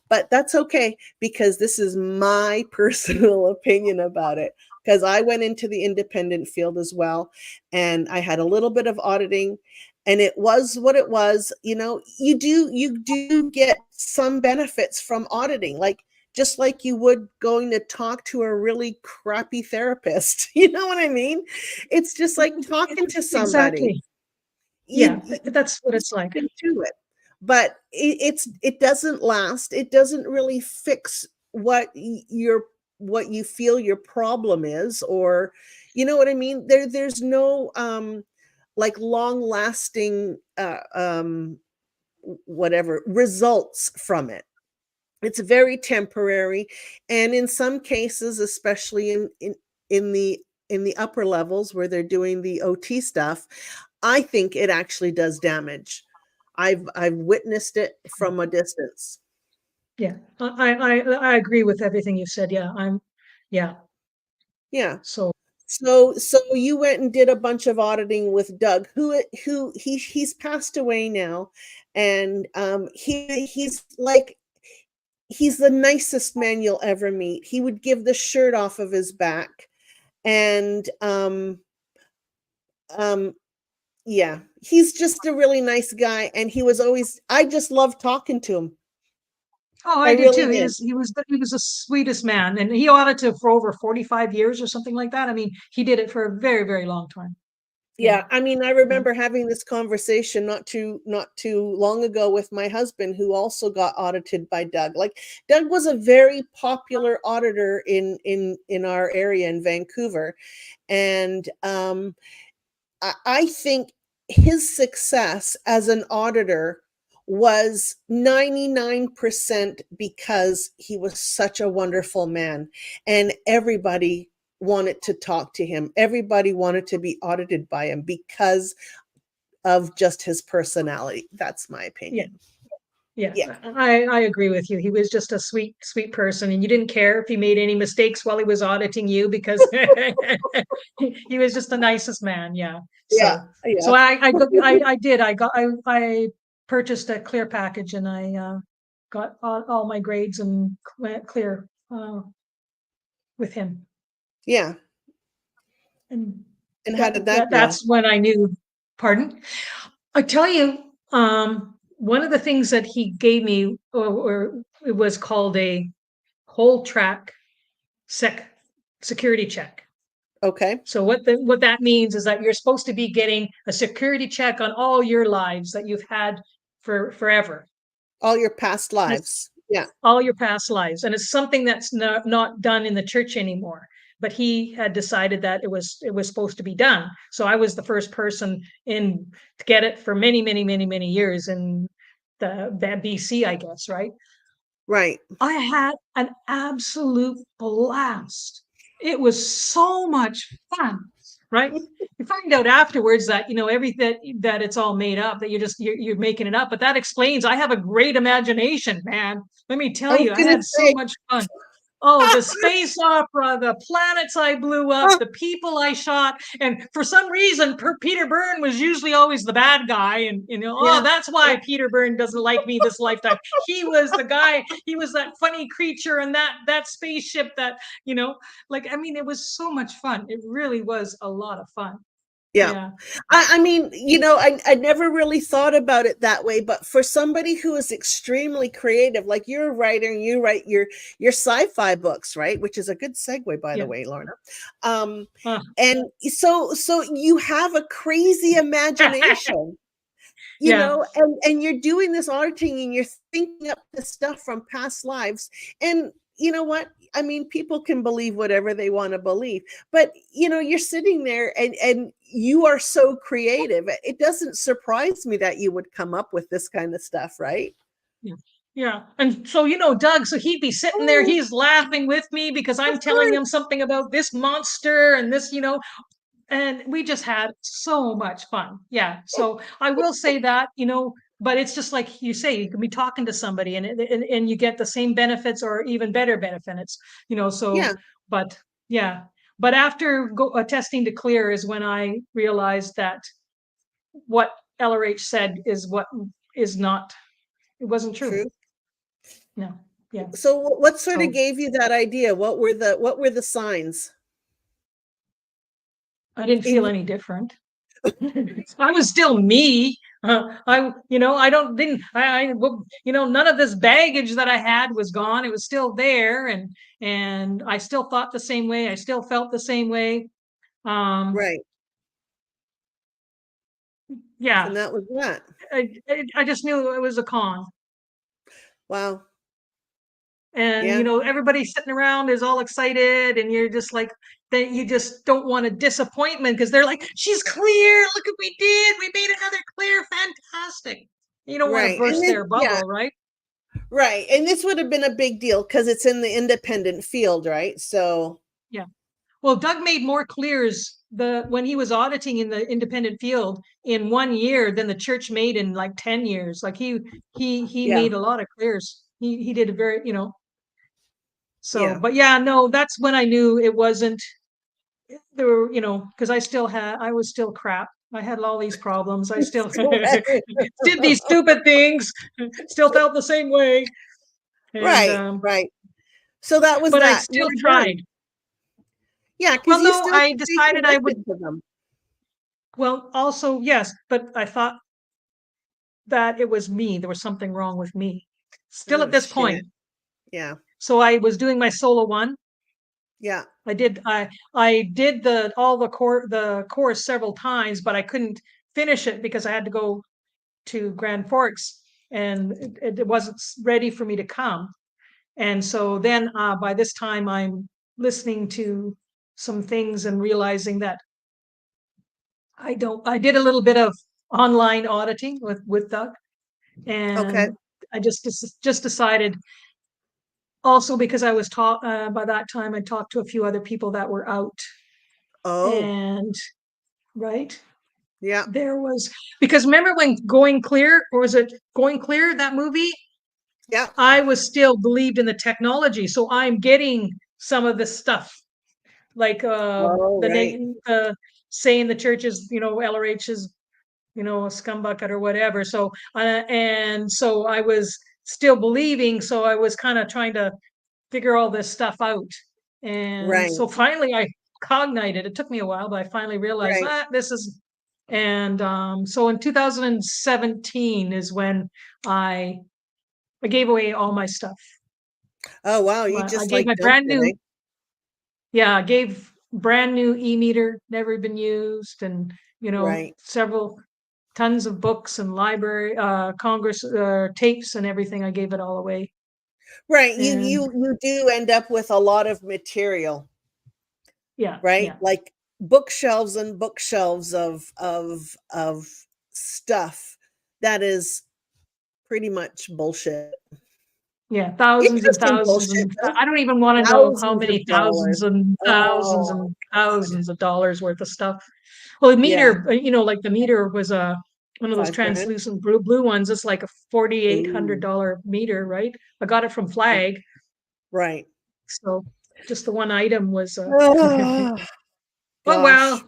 But that's okay, because this is my personal opinion about it, because I went into the independent field as well, and I had a little bit of auditing, and it was what it was. You do get some benefits from auditing, like just like you would going to talk to a really crappy therapist. You know what I mean? It's just like talking to somebody. Exactly. You, Yeah, you that's what there's it's like. something to it, but it doesn't last. It doesn't really fix what you feel your problem is, or you know what I mean. There's no like long lasting whatever results from it. It's very temporary, and in some cases, especially in the in the upper levels where they're doing the OT stuff, I think it actually does damage. I've witnessed it from a distance. Yeah, I agree with everything you said. Yeah, yeah. Yeah. So So you went and did a bunch of auditing with Doug, he's passed away now, and he's the nicest man you'll ever meet. He would give the shirt off of his back, and um yeah, he's just a really nice guy, and I just love talking to him. oh, I I did really too. did. He was the sweetest man, and he audited for over 45 years or something like that. I mean, he did it for a very, very long time. Yeah. Yeah, I mean, I Yeah. remember having this conversation not too long ago with my husband, who also got audited by Doug. Like, Doug was a very popular auditor in our area in Vancouver, and I think his success as an auditor was 99% because he was such a wonderful man, and everybody wanted to talk to him. Everybody wanted to be audited by him because of just his personality. That's my Yeah. opinion. Yeah, Yeah. I agree with you. He was just a sweet person, and you didn't care if he made any mistakes while he was auditing you because he was just the nicest man. Yeah. Yeah. So Yeah. I did. I purchased a clear package, and I got all my grades and clear with him. Yeah. And And how did that go? that's when I knew. Pardon? I tell you, one of the things that he gave me, or it was called a whole track security check. Okay. So what that means is that you're supposed to be getting a security check on all your lives that you've had for forever. All your past And it's lives. Yeah. all your past lives, and it's something that's not done in the church anymore. But he had decided that it was supposed to be done. So I was the first person in to get it for many years in the BC, I guess, right? Right. I had an absolute blast. It was so much fun, right? You find out afterwards that that it's all made up, that you're making it up. But that explains I have a great imagination, man. Let me I tell was you, I gonna had so say, much fun. Oh, the space opera, the planets I blew up, the people I shot, and for some reason, Peter Byrne was usually always the bad guy, and oh, yeah, that's why Peter Byrne doesn't like me this lifetime. He was the guy. He was that funny creature and that spaceship that like I mean, it was so much fun. It really was a lot of fun. yeah. Yeah, I mean, I never really thought about it that way, but for somebody who is extremely creative, like you're a writer and you write your sci-fi books, right? Which is a good segue, by the yeah. way, Lorna. Um, Uh, and so you have a crazy imagination, yeah, and you're doing this auditing and you're thinking up this stuff from past lives. And you know what? I mean, people can believe whatever they want to believe, but you're sitting there and you are so creative. It doesn't surprise me that you would come up with this kind of stuff, right? yeah. Yeah. And so, Doug, so he'd be sitting there, Oh, he's laughing with me because of I'm telling course. him something about this monster and this, and we just had so much fun. Yeah. So I will say that, but it's just like you say, you can be talking to somebody and you get the same benefits or even better benefits, Yeah, but yeah. But after testing to clear is when I realized that what LRH said is what is not, it wasn't true. true. No. Yeah. So what sort of So gave you that idea? What were the signs? I didn't feel In any different. I was still me. I don't didn't none of this baggage that I had was gone. It was still there, and I still thought the same way. I still felt the same way. Um, right. yeah, And that was that. I just knew it was a con. Wow. And Yeah. everybody sitting around is all excited, and you're just like that. You just don't want a disappointment because they're like, "She's clear. Look what we did. We made another clear. Fantastic." You don't want to Right. And burst then their yeah, bubble, right? right. And this would have been a big deal because it's in the independent field, right? So Yeah. Well, Doug made more clears when he was auditing in the independent field in 1 year than the church made in like 10 years. Like he yeah, made a lot of clears. He did a very, so yeah. but yeah, no, that's when I knew it wasn't there were, because I was still crap. I had all these problems. I still did these stupid things, still felt the same way. And Right, right. So that was but I that. You still were done. tried. Yeah, Well, because you no, still I stay decided I would. connected to them. Well, also, yes, but I thought that it was me. There was something wrong with me. Still at Oh this shit. point. Yeah, So I was doing my solo one. yeah, I did the course several times, but I couldn't finish it because I had to go to Grand Forks and it wasn't ready for me to come. And so then by this time I'm listening to some things and realizing that I did a little bit of online auditing with Doug, Okay. and I just decided. Also, because I was taught by that time, I talked to a few other people that were out, Oh, and right yeah. there was, because remember when Going Clear, or was it Going Clear, that movie? Yeah. I was still believed in the technology, so I'm getting some of this stuff, like Oh, right. saying the church is, LRH is, a scumbucket or whatever. So and so I was still believing, so I was kind of trying to figure all this stuff out. And Right. so finally I cognited. It took me a while, but I finally realized Right. this is, and so in 2017 is when I gave away all my stuff. Oh, wow. You I just gave like my dumped brand it, new, eh? yeah, I gave brand new e-meter, never been used, and Right. several tons of books and library Congress tapes and everything. I gave it all away. Right. You And you you do end up with a lot of material, yeah, right? yeah, Like bookshelves and bookshelves of stuff that is pretty much bullshit. yeah, thousands and Interesting thousands, bullshit and though. I don't even want to know how Thousands many of dollars. thousands Oh and God. thousands of dollars worth of stuff. Well, the Yeah. meter, like the meter was one of those 5 grand. translucent blue ones. It's like a Ooh. $4,800 meter, right? I got it from Flag, Right. so just the one item was Oh oh gosh. well.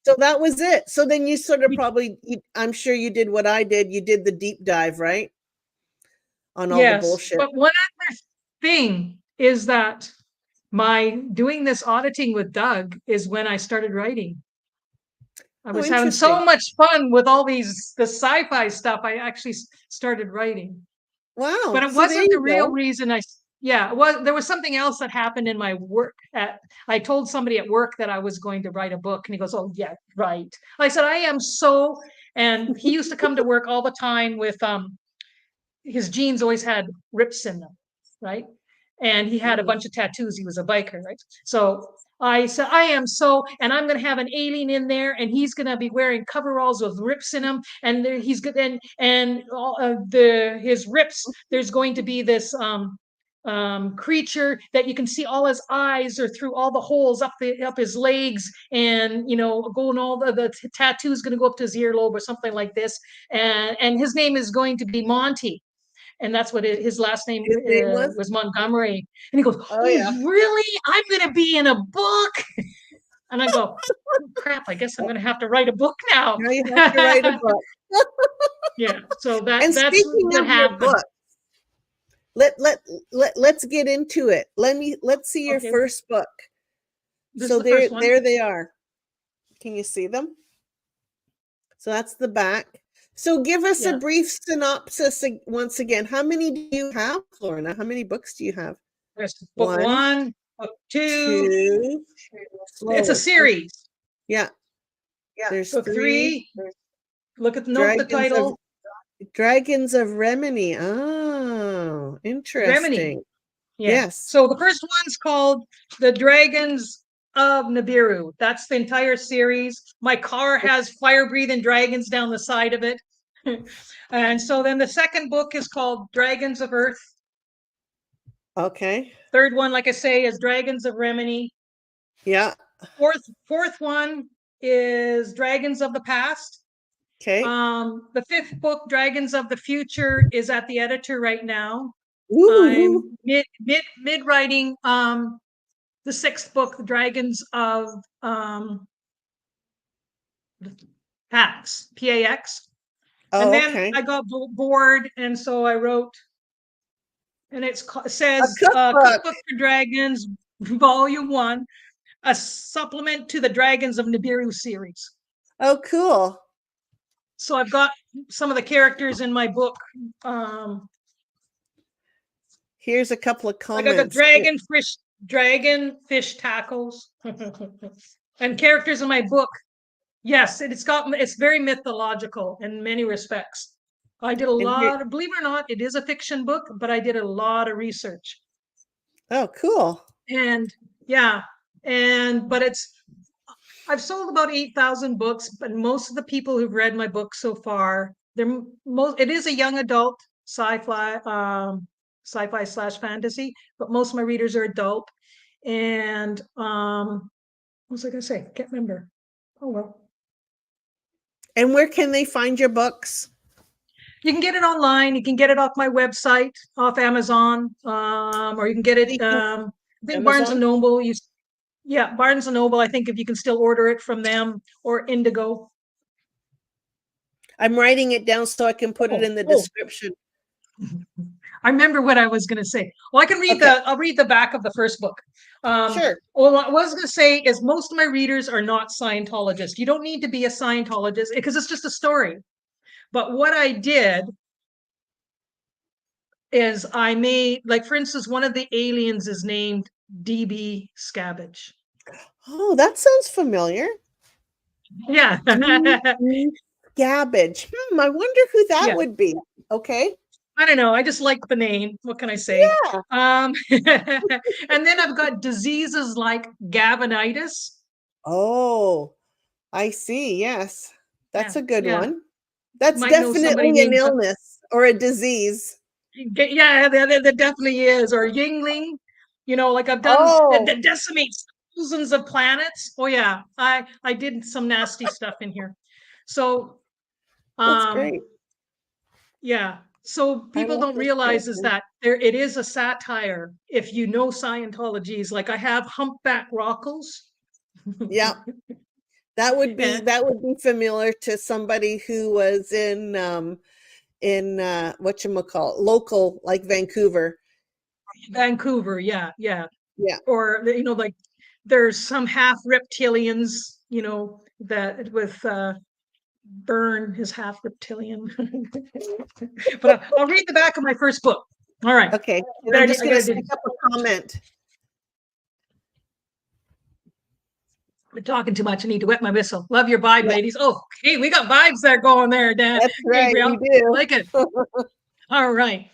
So that was it. So then you sort of probably, I'm sure you did what I did. You did the deep dive, right? On all the Yes, bullshit. but one other thing is that my doing this auditing with Doug is when I started writing. I Oh, was having so interesting. much fun with all the sci-fi stuff. I actually started writing, but Wow. it So there wasn't the you real go. reason. Yeah, it was. There was something else that happened in my work. I told somebody at work that I was going to write a book, and he goes, "Oh yeah, right." I said, "I am so." And he used to come to work all the time with his jeans always had rips in them, right? And he had a Mm. bunch of tattoos. He was a biker, right? So I said, I am so, and I'm going to have an alien in there, and he's going to be wearing coveralls with rips in them, and he's good, and all his rips. There's going to be this creature that you can see all his eyes are through all the holes up his legs, and going all the tattoo's going to go up to his earlobe or something like this, and his name is going to be Monty, and that's what his last name His name was? was Montgomery. And he goes, Oh "Oh, yeah. really? I'm going to be in a book?" And I go, "Oh, crap! I guess I'm going to have to write a book now." Now you have to write a book. Yeah. So And that's speaking what of your happened. book, let's get into it. Let's see your Okay. first book. This is So the first one. there they are. Can you see them? So that's the back. So give us a Yeah. brief synopsis once again. How many do you have, Lorna? How many books do you have? There's book One, one, book two. two, It's a slowly. series. Yeah, there's Book three. three. Note the Dragons of title. Dragons of Remini. Oh, Remini. interesting. Yeah. Yes. So the first one's called The Dragons of Nibiru. That's the entire series. My car has fire breathing dragons down the side of it. And so then the second book is called Dragons of Earth. Okay. Third one, like I say, is Dragons of Remini. Yeah. Fourth one is Dragons of the Past. Okay. The fifth book, Dragons of the Future, is at the editor right now. Ooh. I'm mid writing the sixth book, The Dragons of Pax, PAX. And Oh, then okay. I got bored, and so I wrote, and it A says cookbook. Cookbook for Dragons, Volume 1, a supplement to the Dragons of Nibiru series. Oh, cool. So I've got some of the characters in my book. Here's a couple of Like I got comments. dragon fish tackles, and characters in my book. Yes, it's very mythological in many respects. I did a And here, lot of, believe it or not, it is a fiction book, but I did a lot of research. oh, cool. And yeah, but I've sold about 8,000 books, but most of the people who've read my book so far, it is a young adult sci-fi, sci-fi slash fantasy, but most of my readers are adult. And what was I gonna say? Can't remember. Oh well. And where can they find your books? You can get it online. You can get it off my website, off Amazon, or you can get it. I think Barnes and Amazon? Noble. Yeah, Barnes and Noble. I think if you can still order it from them, or Indigo. I'm writing it down so I can put it in the Oh, description. I remember what I was going to say. Well, I can read Okay. I'll read the back of the first book. Sure. Well, what I was going to say is most of my readers are not Scientologists. You don't need to be a Scientologist because it's just a story. But what I did is I made, like, for instance, one of the aliens is named DB Scabbage. Oh, that sounds familiar. Yeah. Gabbage. I wonder who that Yeah. would be. Okay. I don't know. I just like the name. What can I say? Yeah. And then I've got diseases like Gavinitis. Oh, I see. Yes. That's Yeah. a good Yeah. one. That's Might know somebody definitely an named illness or a disease. Yeah, there definitely is. Or Yingling, like I've done Oh, that decimates thousands of planets. Oh yeah, I did some nasty stuff in here. So that's um great. yeah. So I people love don't this realize is question. that it is a satire. If you know Scientologies, like I have humpback rockles. Yeah. And That would be familiar to somebody who was in whatchamacallit, local like Vancouver. Vancouver, yeah, yeah. Yeah. Or like there's some half reptilians, that with Byrne is half reptilian. But I'll read the back of my first book. All right. Okay. And I'm just I going to gotta stick up a comment. I'm talking too much. I need to wet my whistle. Love your vibe, Yeah, ladies. Oh, okay, we got vibes there going there, Dan. that's right. Gabriel. We do. Like it. All right.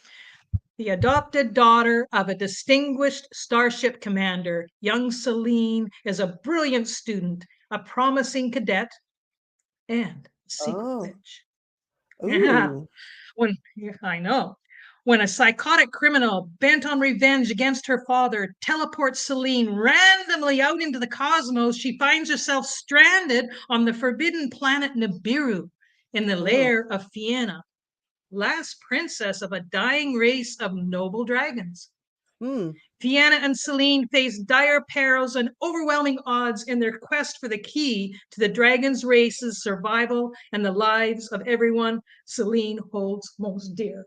The adopted daughter of a distinguished starship commander, young Celine is a brilliant student, a promising cadet, and a secret Oh. witch. Yeah. Ooh. I know. When a psychotic criminal bent on revenge against her father teleports Celine randomly out into the cosmos, she finds herself stranded on the forbidden planet Nibiru in the Oh. lair of Fianna, last princess of a dying race of noble dragons. Hmm. Fianna and Celine face dire perils and overwhelming odds in their quest for the key to the dragon's race's survival and the lives of everyone Celine holds most dear.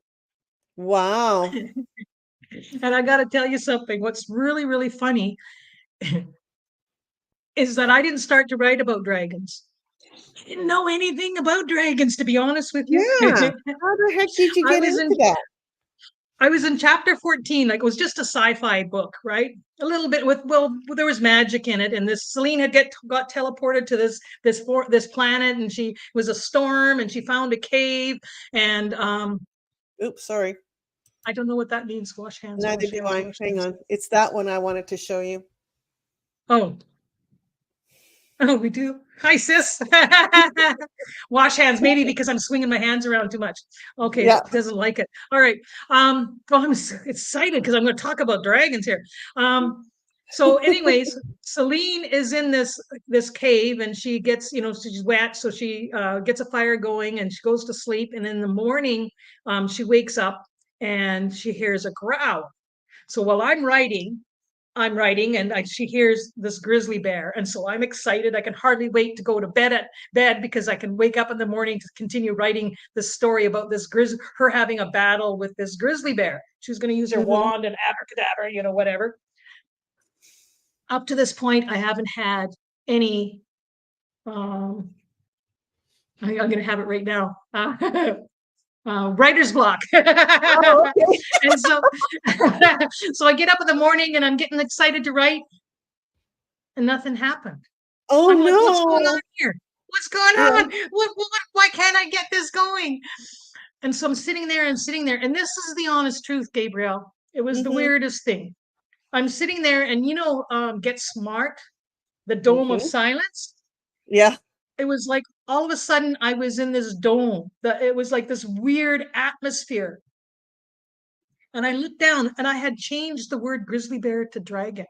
Wow. And I got to tell you something. What's really, really funny is that I didn't start to write about dragons. I didn't know anything about dragons, to be honest with you. Yeah. How the heck did you I get was into in that? I was in chapter 14, like it was just a sci-fi book, right? A little bit there was magic in it, and this Celine got teleported to this planet, and she was a storm, and she found a cave, and Oops, sorry. I don't know what that means. Wash hands, Neither wash do hands, I. wash Hang hands. on. It's that one I wanted to show you. Oh, oh, we do. Hi, sis. Wash hands, maybe because I'm swinging my hands around too much. Okay, Yeah. it doesn't like it. All right. Well, I'm excited because I'm going to talk about dragons here. So, anyways, Celine is in this cave, and she gets, she's wet, so she gets a fire going, and she goes to sleep. And in the morning, she wakes up and she hears a growl. So while I'm writing, and she hears this grizzly bear, and so I'm excited. I can hardly wait to go to bed because I can wake up in the morning to continue writing this story about her having a battle with this grizzly bear. She was going to use her Mhm. wand and abracadabra, whatever. Up to this point, I haven't had any. I'm going to have it right now. Writer's block. Oh, okay. And so so I get up in the morning and I'm getting excited to write, and nothing happened. Oh I'm like, what's going no. on here? What's going Yeah. on? Why can't I get this going? And so I'm sitting there, and this is the honest truth, Gabriel. It was the Mhm. weirdest thing. I'm sitting there, and Get Smart, the Dome of Mhm. Silence. Yeah. It was like all of a sudden I was in this dome. It was like this weird atmosphere. And I looked down and I had changed the word grizzly bear to dragon.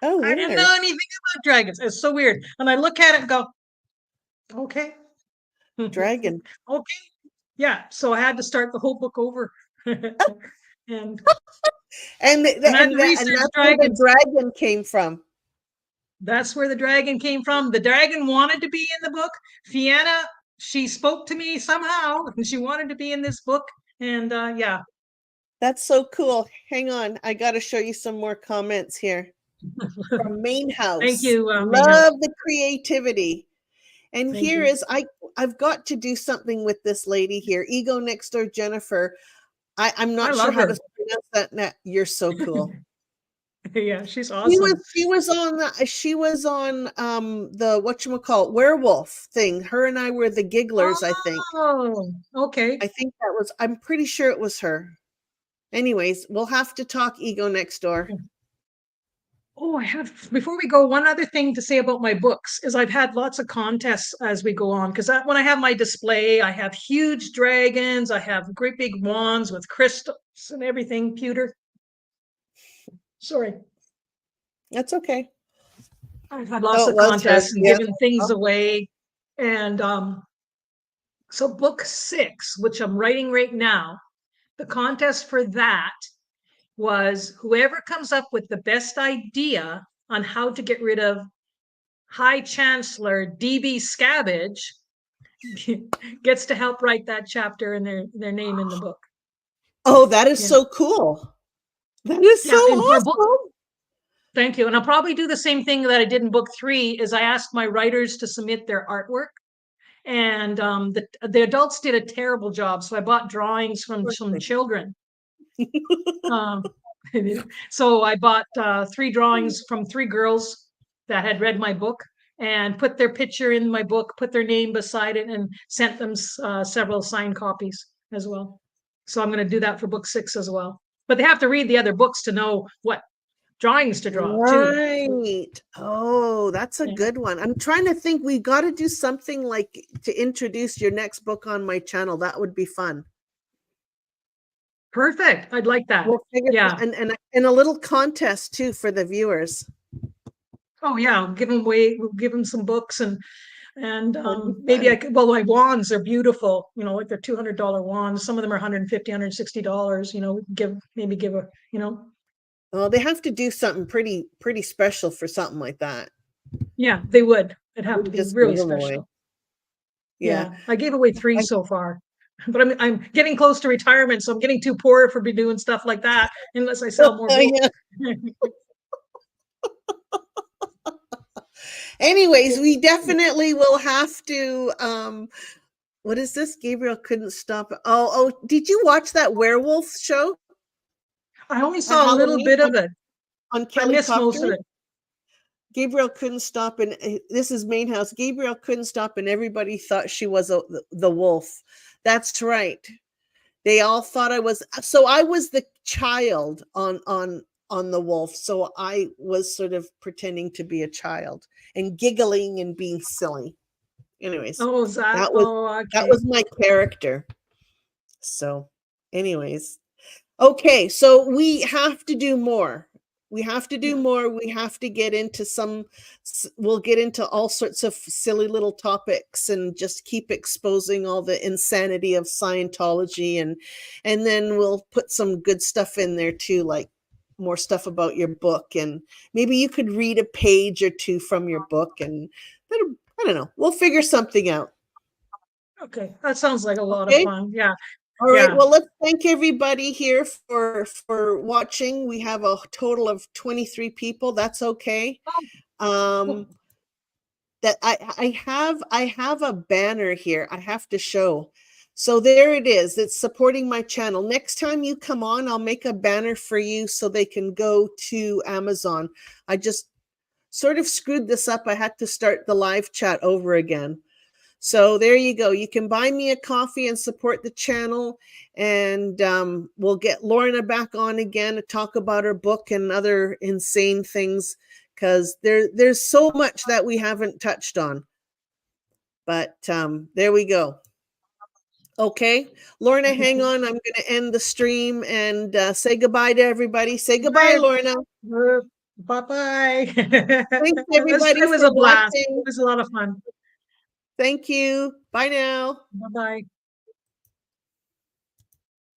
Oh, I didn't weird. know anything about dragons. It's so weird. And I look at it and go, okay. Dragon. Okay. Yeah. So I had to start the whole book over. and And and I had to and research that's where the dragons. dragon came from. That's where the dragon came from. The dragon wanted to be in the book. Fiona, she spoke to me somehow and she wanted to be in this book. And yeah. That's so cool. Hang on. I got to show you some more comments here from Main Thank House. you, Mayhouse. Love the creativity. And Thank here you. is I've got to do something with this lady here. Ego Next Door Jennifer. I'm I not sure love how her. to pronounce that. You're so cool. Yeah, she's She awesome. was she was on the whatchamacallit werewolf thing. Her and I were the gigglers, I think. Oh, okay. I think that was I'm pretty sure it was her. Anyways, we'll have to talk Ego Next Door. Oh, I have, before we go, one other thing to say about my books is I've had lots of contests as we go on. Because when I have my display, I have huge dragons, I have great big wands with crystals and everything, pewter. Sorry. That's okay. I've had lots Oh, it of was her. contests and Yeah. given things away. And so book 6, which I'm writing right now, the contest for that was whoever comes up with the best idea on how to get rid of High Chancellor D.B. Scabbage gets to help write that chapter and their name in the book. Oh, that is Yeah. so cool. That is so Yeah, and for book, awesome. thank you. And I'll probably do the same thing that I did in book 3 is I asked my writers to submit their artwork. And the adults did a terrible job. So I bought drawings from some children. Um, so I bought 3 drawings from 3 girls that had read my book and put their picture in my book, put their name beside it, and sent them several signed copies as well. So I'm going to do that for book 6 as well. But they have to read the other books to know what drawings to draw too. Right. Oh, that's a Yeah. good one. I'm trying to think. We got to do something like to introduce your next book on my channel. That would be fun. Perfect. I'd like that. We'll figure Yeah. and a little contest too for the viewers. Oh yeah. I'll give them away. We'll give them some books and That'd be maybe I fun. could, well, my wands are beautiful, like they're $200 wands. Some of them are $150, $160, give a, Well, they have to do something pretty special for something like that. yeah, they would. It'd have to be Just really give them away. special. Yeah. Yeah. I gave away 3 so far, but I'm getting close to retirement. So I'm getting too poor for be doing stuff like that unless I sell more books. Yeah. Anyways, we definitely will have to what is this? Gabriel couldn't stop. Oh, did you watch that werewolf show? I only At saw a little Halloween bit of it. on I Kelly missed most of Copter? it. Gabriel couldn't stop, and this is Main House. Gabriel couldn't stop, and everybody thought she was the wolf. That's right. They all thought I was. So I was the child on the wolf. So I was sort of pretending to be a child and giggling and being silly. Anyways, Oh, is that? that was Oh, that okay. was my character. So, anyways, okay. So we have to do more. We have to do Yeah. more. We have to get into we'll get into all sorts of silly little topics and just keep exposing all the insanity of Scientology and then we'll put some good stuff in there too, like more stuff about your book. And maybe you could read a page or 2 from your book and I don't know. We'll figure something out. Okay. That sounds like a lot of Okay. fun. Yeah. All right. Yeah. Well, let's thank everybody here for watching. We have a total of 23 people. That's okay. Cool. That I have a banner here. I have to show. So there it is. It's supporting my channel. Next time you come on, I'll make a banner for you so they can go to Amazon. I just sort of screwed this up. I had to start the live chat over again. So there you go. You can buy me a coffee and support the channel. And we'll get Lorna back on again to talk about her book and other insane things because there's so much that we haven't touched on. But there we go. Okay, Lorna, hang on. I'm going to end the stream and say goodbye to everybody. Say goodbye, Lorna. Bye-bye. Thanks, everybody, It was for a blast. watching. It was a lot of fun. Thank you. Bye now. Bye-bye.